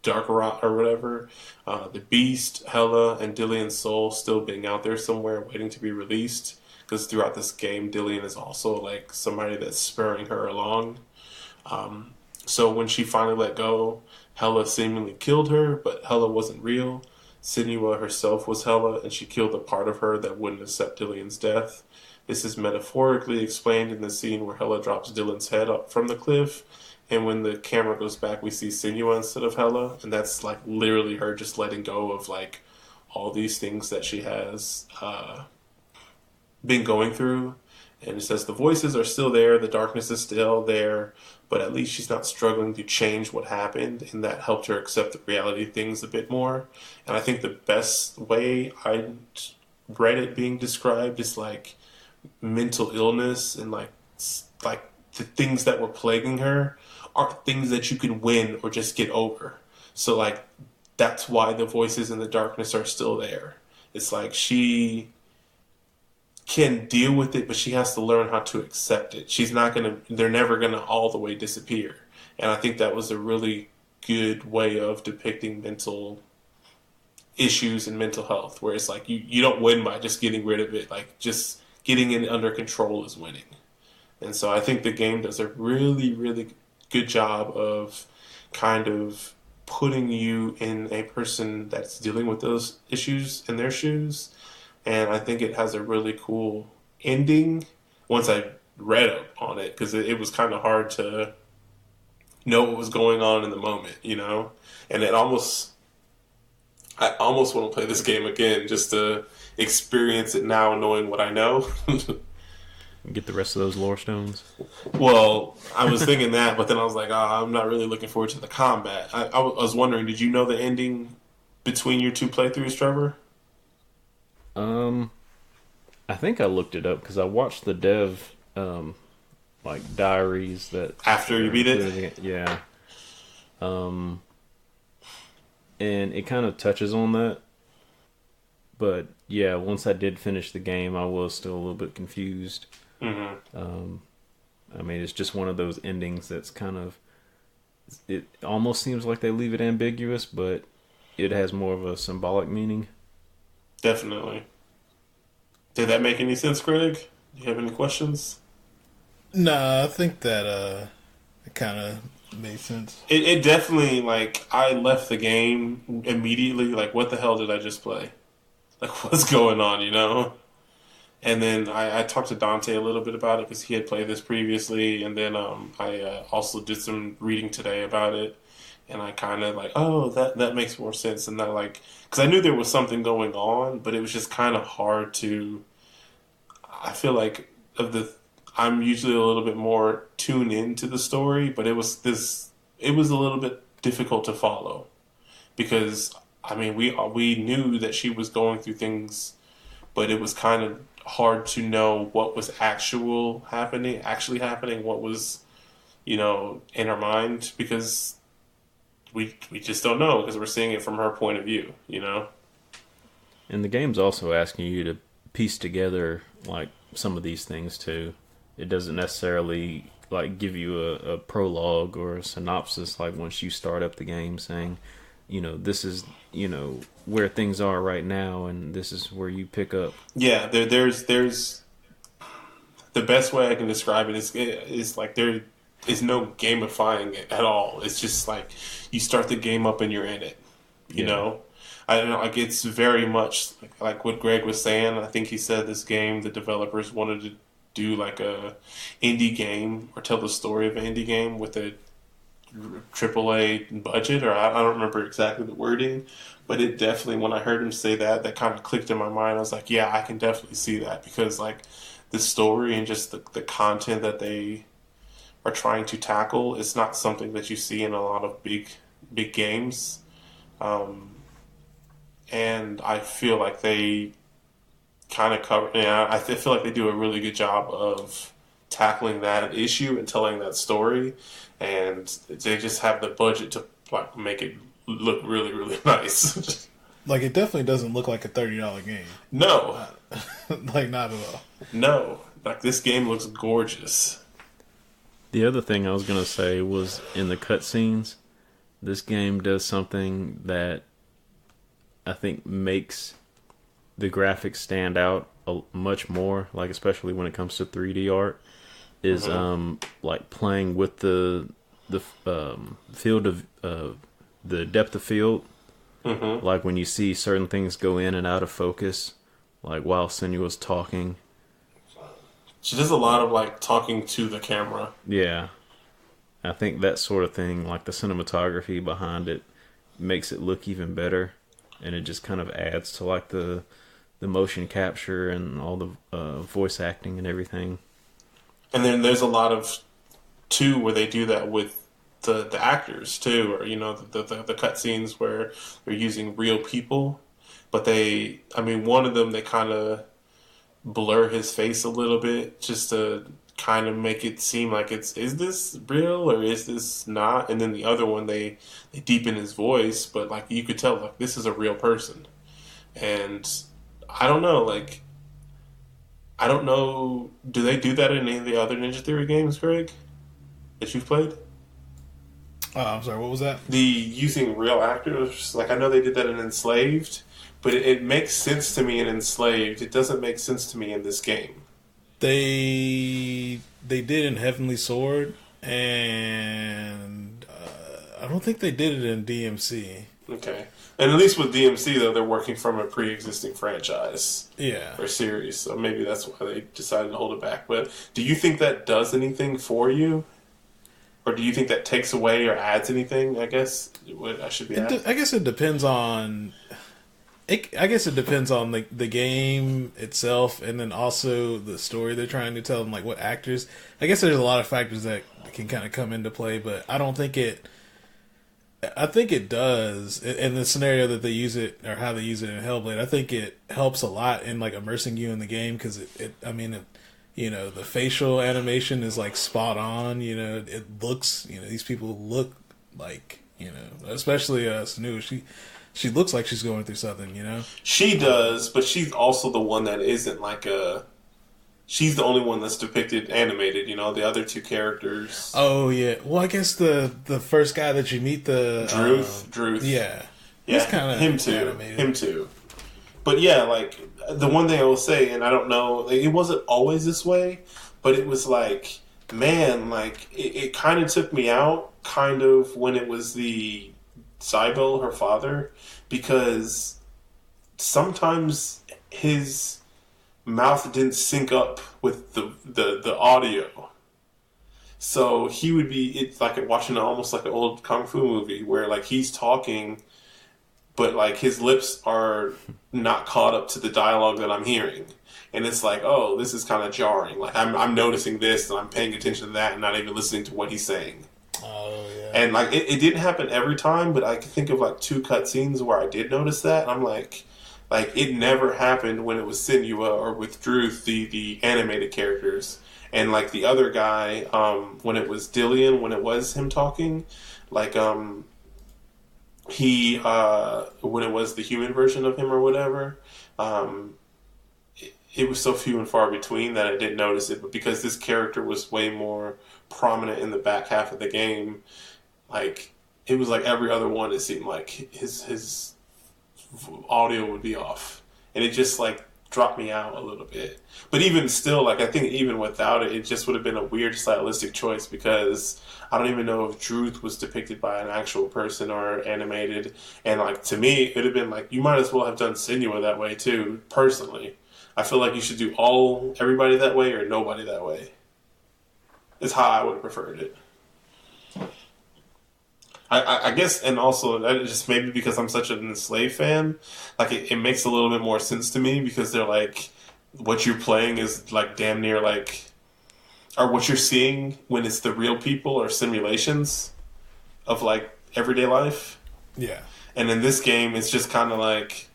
dark rot or whatever, the beast, Hela, and Dillian's soul still being out there somewhere waiting to be released. Because throughout this game, Dillian is also like somebody that's spurring her along. So when she finally let go, Hela seemingly killed her, but Hela wasn't real. Senua herself was Hela, and she killed the part of her that wouldn't accept Dillian's death. This is metaphorically explained in the scene where Hela drops Dylan's head up from the cliff, and when the camera goes back, we see Senua instead of Hela, and that's like literally her just letting go of like all these things that she has been going through. And it says the voices are still there, the darkness is still there, but at least she's not struggling to change what happened, and that helped her accept the reality of things a bit more. And I think the best way I read it being described is like mental illness, and like the things that were plaguing her aren't things that you can win or just get over. So like that's why the voices in the darkness are still there. It's like she can deal with it, but she has to learn how to accept it. They're never gonna all the way disappear. And I think that was a really good way of depicting mental issues and mental health, where it's like you don't win by just getting rid of it. Like just getting it under control is winning. And so I think the game does a really, really good job of kind of putting you in a person that's dealing with those issues in their shoes. And I think it has a really cool ending once I read up on it, because it was kind of hard to know what was going on in the moment, you know? And I almost want to play this game again just to experience it now, knowing what I know. Get the rest of those lore stones. Well, I was thinking that, but then I was like, I'm not really looking forward to the combat. I was wondering, did you know the ending between your two playthroughs, Trevor? I think I looked it up because I watched the dev, like diaries that after you beat it. Yeah. And it kind of touches on that. But yeah, once I did finish the game, I was still a little bit confused. Mm-hmm. I mean, it's just one of those endings that's kind of, it almost seems like they leave it ambiguous, but it has more of a symbolic meaning. Definitely. Did that make any sense, Craig? Do you have any questions? No, I think that it kind of made sense. It definitely, like, I left the game immediately, like, what the hell did I just play? Like, what's going on, you know? And then I talked to Dante a little bit about it because he had played this previously, and then I also did some reading today about it, and I kind of like, oh, that makes more sense, and that like, because I knew there was something going on, but it was just kind of hard to. I feel like I'm usually a little bit more tuned into the story, but it was a little bit difficult to follow because I mean we knew that she was going through things, but it was kind of hard to know what was actually happening, what was, you know, in her mind, because we just don't know because we're seeing it from her point of view, you know. And the game's also asking you to piece together like some of these things too. It doesn't necessarily like give you a prologue or a synopsis like once you start up the game saying, you know, this is, you know, where things are right now and this is where you pick up. Yeah, there's the best way I can describe it is like there is no gamifying it at all. It's just like you start the game up and you're in it, you know? I don't know, like it's very much like what Greg was saying. I think he said this game, the developers wanted to do like a indie game or tell the story of an indie game with a AAA budget, or I don't remember exactly the wording, but it definitely, when I heard him say that kind of clicked in my mind. I was like, yeah, I can definitely see that, because like the story and just the content that they are trying to tackle is not something that you see in a lot of big games. And I feel like they kind of cover. Yeah, I feel like they do a really good job of tackling that issue and telling that story, and they just have the budget to like make it look really, really nice. Like, it definitely doesn't look like a $30 game. No, Like, not at all. no, like this game looks gorgeous. The other thing I was going to say was in the cutscenes, this game does something that I think makes the graphics stand out much more, like especially when it comes to 3D art, is like playing with the field of the depth of field. Like when you see certain things go in and out of focus, like while Senua's talking. She does a lot of like talking to the camera. Yeah. I think that sort of thing, like the cinematography behind it, makes it look even better, and it just kind of adds to like the motion capture and all the voice acting and everything. And then there's a lot of too where they do that with the actors too, or the cutscenes where they're using real people, but one of them they kind of blur his face a little bit just to kind of make it seem like is this real or is this not? And then the other one they deepen his voice, but like you could tell like this is a real person. And I don't know, like I don't know, do they do that in any of the other Ninja Theory games, Greg, that you've played? I'm sorry, what was that? The using real actors, like I know they did that in Enslaved, but it makes sense to me in Enslaved. It doesn't make sense to me in this game. They did in Heavenly Sword, and I don't think they did it in DMC. Okay. And at least with DMC, though, they're working from a pre-existing franchise. Yeah. Or series, so maybe that's why they decided to hold it back. But do you think that does anything for you? Or do you think that takes away or adds anything, I guess? What I should be asking? I guess it depends on... I guess it depends on the game itself, and then also the story they're trying to tell, and like what actors. I guess there's a lot of factors that can kind of come into play, but I don't think it. I think it does in the scenario that they use it or how they use it in Hellblade. I think it helps a lot in like immersing you in the game because the facial animation is like spot on. It looks. These people look like especially Senua. She looks like she's going through something, She does, but she's also the one that isn't like a... She's the only one that's depicted animated, the other two characters. Oh, yeah. Well, I guess the first guy that you meet, Druth. Yeah. Yeah, he's kind of him too. animated. Him too. But yeah, like, the one thing I will say, and I don't know, like, it wasn't always this way, but it was like, man, like, it kind of took me out, kind of, when it was the... Cybele, her father, because sometimes his mouth didn't sync up with the audio. So he would be, it's like watching almost like an old kung fu movie where like he's talking, but like his lips are not caught up to the dialogue that I'm hearing. And it's like, oh, this is kind of jarring. Like I'm noticing this and I'm paying attention to that and not even listening to what he's saying. Oh, yeah. And like it didn't happen every time, but I can think of like 2 cutscenes where I did notice that. And I'm like it never happened when it was Senua or with Druth, the animated characters. And like the other guy, when it was Dillion, when it was him talking, like he when it was the human version of him or whatever, it was so few and far between that I didn't notice it. But because this character was way more prominent in the back half of the game, like it was like every other one, it seemed like his audio would be off, and it just like dropped me out a little bit. But even still, like I think even without it, it just would have been a weird stylistic choice because I don't even know if Druth was depicted by an actual person or animated. And like to me, it would have been like you might as well have done Senua that way too. Personally, I feel like you should do everybody that way or nobody that way. Is how I would have preferred it. I guess, and also just maybe because I'm such an Enslaved fan, like it makes a little bit more sense to me because they're like, what you're playing is like damn near like, or what you're seeing when it's the real people or simulations of like everyday life. Yeah. And in this game, it's just kind of like,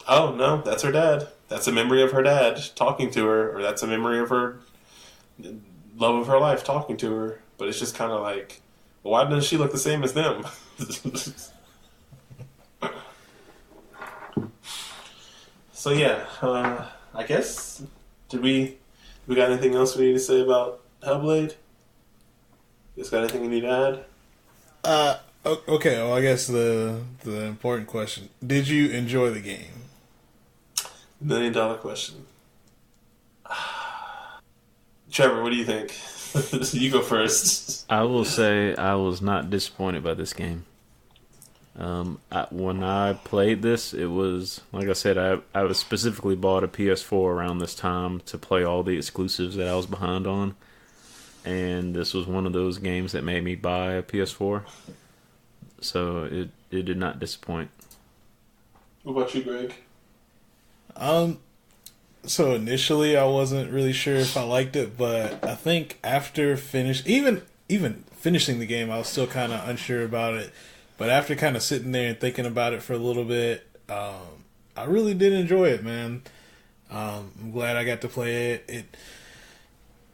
oh no, that's her dad. that's a memory of her dad talking to her, or that's a memory of her love of her life talking to her. But it's just kind of like, why doesn't she look the same as them? So yeah, I guess we got anything else we need to say about Hellblade? You got anything you need to add? Okay. Well, I guess the important question: did you enjoy the game? $1 million question. Trevor, what do you think? You go first. I will say I was not disappointed by this game. When I played this, it was, like I said, I was specifically bought a PS4 around this time to play all the exclusives that I was behind on. And this was one of those games that made me buy a PS4. So it did not disappoint. What about you, Greg? So initially I wasn't really sure if I liked it, but I think after even finishing the game, I was still kind of unsure about it. But after kind of sitting there and thinking about it for a little bit, I really did enjoy it, man. I'm glad I got to play it.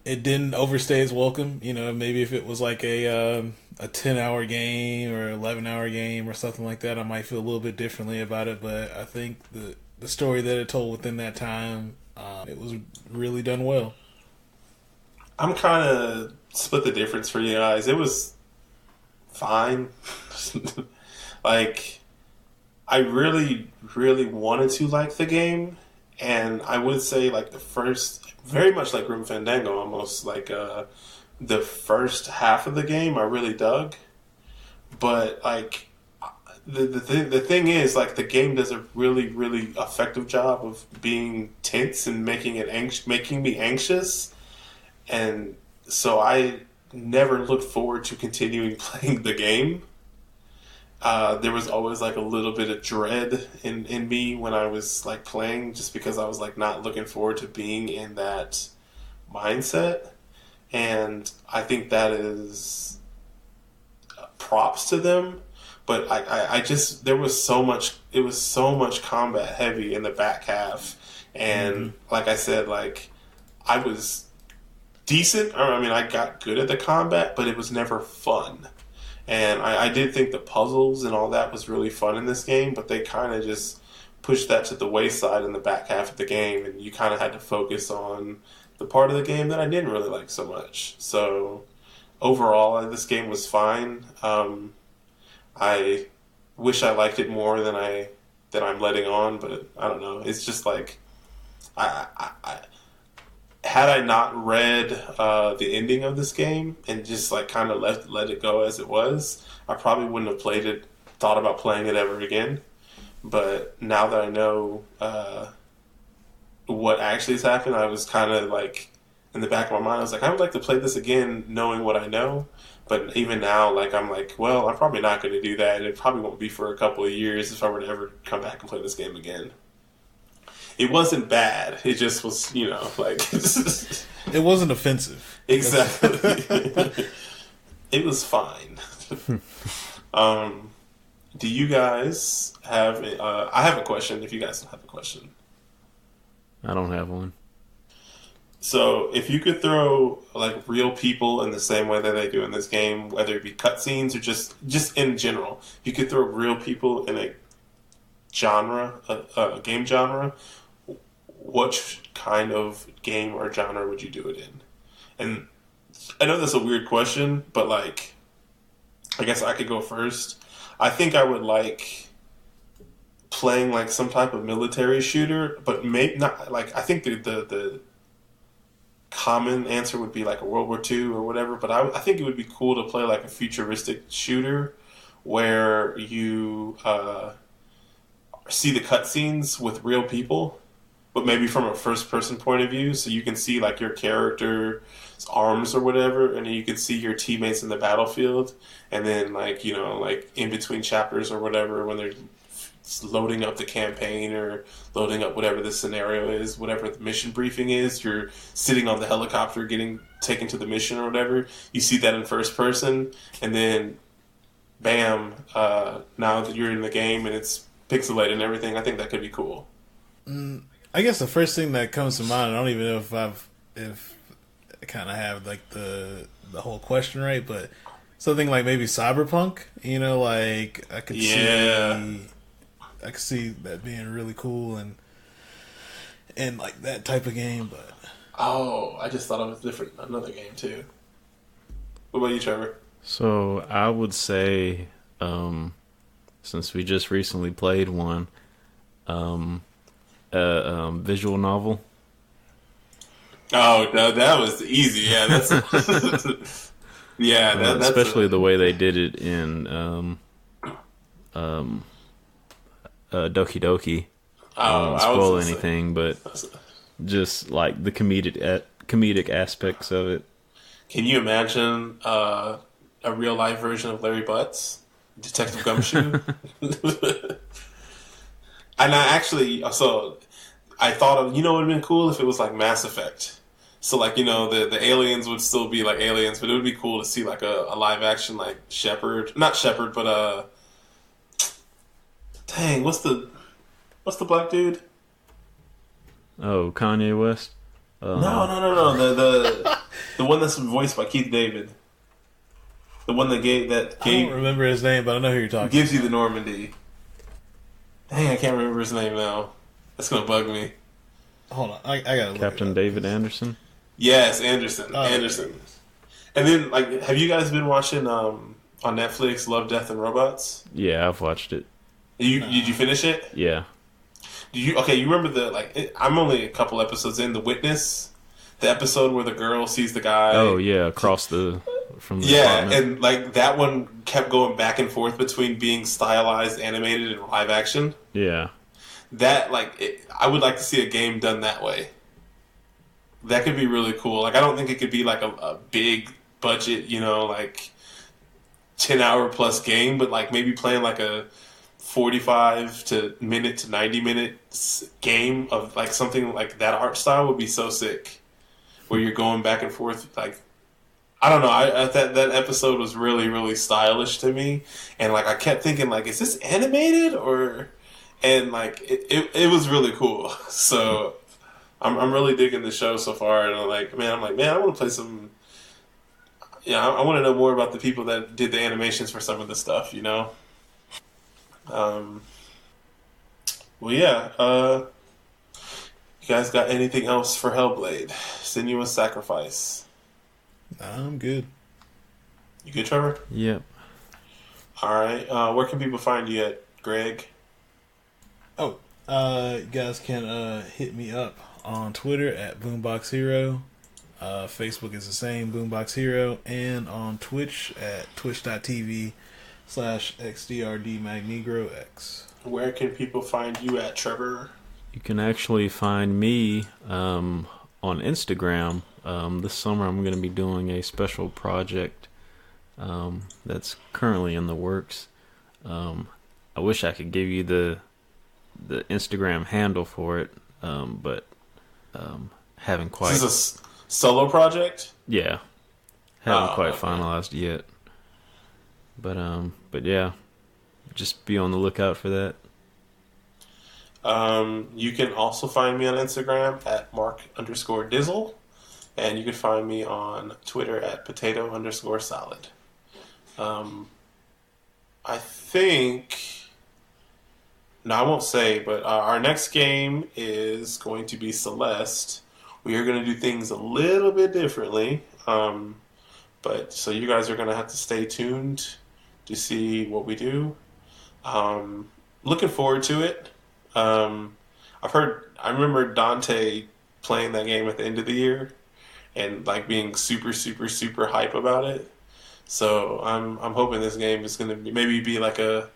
It didn't overstay its welcome. You know, maybe if it was like a 10-hour game or 11-hour game or something like that, I might feel a little bit differently about it. But I think the story that it told within that time, it was really done well. I'm kind of split the difference for you guys. It was fine. Like, I really, really wanted to like the game, and I would say like the first, very much like Grim Fandango, almost like the first half of the game, I really dug. But like, the thing is, like, the game does a really, really effective job of being tense and making me anxious, and so I never looked forward to continuing playing the game. There was always like a little bit of dread in me when I was like playing, just because I was like not looking forward to being in that mindset. And I think that is props to them. But I just, there was so much, it was so much combat heavy in the back half. And like I said, like, I was decent. I mean, I got good at the combat, but it was never fun. And I did think the puzzles and all that was really fun in this game, but they kind of just pushed that to the wayside in the back half of the game, and you kind of had to focus on the part of the game that I didn't really like so much. So overall, this game was fine. I wish I liked it more than I'm letting on, but I don't know. It's just like, had I not read the ending of this game and just like kind of let it go as it was, I probably wouldn't have thought about playing it ever again. But now that I know what actually has happened, I was kind of like, in the back of my mind, I was like, I would like to play this again knowing what I know. But even now, like, I'm like, well, I'm probably not going to do that. It probably won't be for a couple of years if I were to ever come back and play this game again. It wasn't bad. It just was, like... It wasn't offensive. Exactly. It was fine. Do you guys have... I have a question, if you guys don't have a question. I don't have one. So, if you could throw, like, real people in the same way that they do in this game, whether it be cutscenes or just in general, you could throw real people in a genre, a game genre, what kind of game or genre would you do it in? And I know that's a weird question, but, like, I guess I could go first. I think I would like playing, like, some type of military shooter, but maybe not, like, I think the common answer would be like a World War II or whatever, but I think it would be cool to play like a futuristic shooter where you see the cutscenes with real people, but maybe from a first-person point of view, so you can see like your character's arms or whatever, and you can see your teammates in the battlefield, and then like like in between chapters or whatever, when they're loading up the campaign or loading up whatever the scenario is, whatever the mission briefing is, you're sitting on the helicopter getting taken to the mission or whatever. You see that in first person, and then bam, now that you're in the game and it's pixelated and everything, I think that could be cool. I guess the first thing that comes to mind, I don't even know if I kind of have like the whole question right, but something like maybe Cyberpunk. Like Yeah. I could see that being really cool and like that type of game. But Oh, I just thought of a different another game too. What about you, Trevor? So I would say, since we just recently played one, um, visual novel. Oh, that was easy. Yeah, that's yeah. That's Especially a the way they did it in um, Doki Doki. I oh, won't I was spoil gonna say. anything, but just like the comedic aspects of it. Can you imagine a real life version of Larry Butts, Detective Gumshoe? And I actually, so I thought of, it would have been cool if it was like Mass Effect. So like, the aliens would still be like aliens, but it would be cool to see like a live action like Shepard, not Shepard, but dang, what's the black dude? Oh, Kanye West. No, no, no, no, the one that's voiced by Keith David, the one that I don't remember his name, but I know who you're talking. gives you the Normandy. Dang, I can't remember his name now. That's gonna bug me. Hold on, I gotta look Captain it up. David Anderson. Yes, Anderson. Oh, Anderson. And then, like, have you guys been watching on Netflix Love, Death, and Robots? Yeah, I've watched it. Did you finish it? Yeah. Did you? Okay, you remember I'm only a couple episodes in. The Witness, the episode where the girl sees the guy. Oh yeah, across from the Yeah, apartment. and like that one kept going back and forth between being stylized, animated, and live action. Yeah. That I would like to see a game done that way. That could be really cool. Like I don't think it could be like a big budget, like 10-hour plus game, but like maybe playing like a 45 to 90 minute game of like something like that art style would be so sick. Where you're going back and forth, like I don't know. I that episode was really really stylish to me, and like I kept thinking like, is this animated or? And like it was really cool. So I'm really digging the show so far, and I'm like, man, I want to play some. Yeah, I want to know more about the people that did the animations for some of the stuff. Um, well, yeah. You guys got anything else for Hellblade? Senua Sacrifice. Nah, I'm good. You good, Trevor? Yep. All right. Where can people find you at, Greg? Oh, you guys can hit me up on Twitter at Boombox Hero. Facebook is the same, Boombox Hero, and on Twitch at twitch.tv/xdrdmagnegrox. Where can people find you at, Trevor? You can actually find me on Instagram. This summer I'm going to be doing a special project that's currently in the works. I wish I could give you the Instagram handle for it, but haven't quite. This is a solo project? Yeah, haven't quite okay. finalized yet. But yeah, just be on the lookout for that. You can also find me on Instagram at Marq_Dizzle, and you can find me on Twitter at potato_salad. I think. No, I won't say, but our next game is going to be Celeste. We are going to do things a little bit differently, but so you guys are going to have to stay tuned to see what we do. Looking forward to it. I remember Dante playing that game at the end of the year and like being super, super, super hype about it. So I'm hoping this game is going to maybe be like a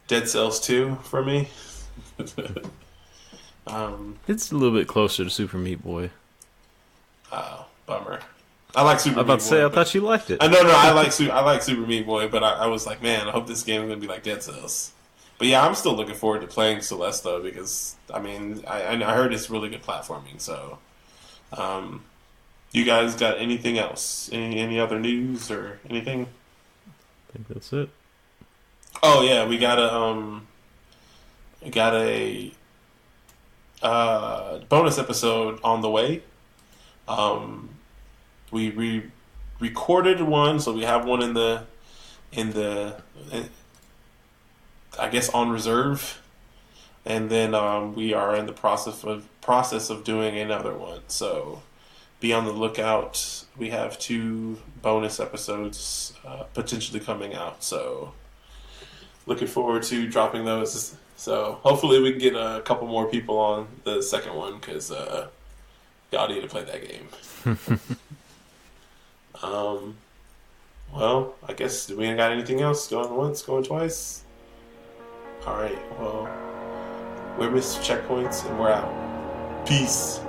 Dead Cells 2 for me. It's a little bit closer to Super Meat Boy. Oh, bummer. I like Super I was about Meat to say, Boy. I thought you liked it. No, I like Super Meat Boy, but I was like, man, I hope this game is going to be like Dead Cells. But yeah, I'm still looking forward to playing Celeste though, because I mean, I heard it's really good platforming. So, you guys got anything else? Any other news or anything? I think that's it. Oh yeah, we got a bonus episode on the way. We recorded one, so we have one in the I guess on reserve, and then we are in the process of doing another one. So be on the lookout. We have 2 bonus episodes potentially coming out. So looking forward to dropping those. So hopefully we can get a couple more people on the second one, because y'all need to play that game. Well, I guess we ain't got anything else. Going once, going twice. Alright, well, we're Mr. Checkpoints, and we're out. Peace.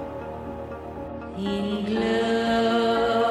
In love.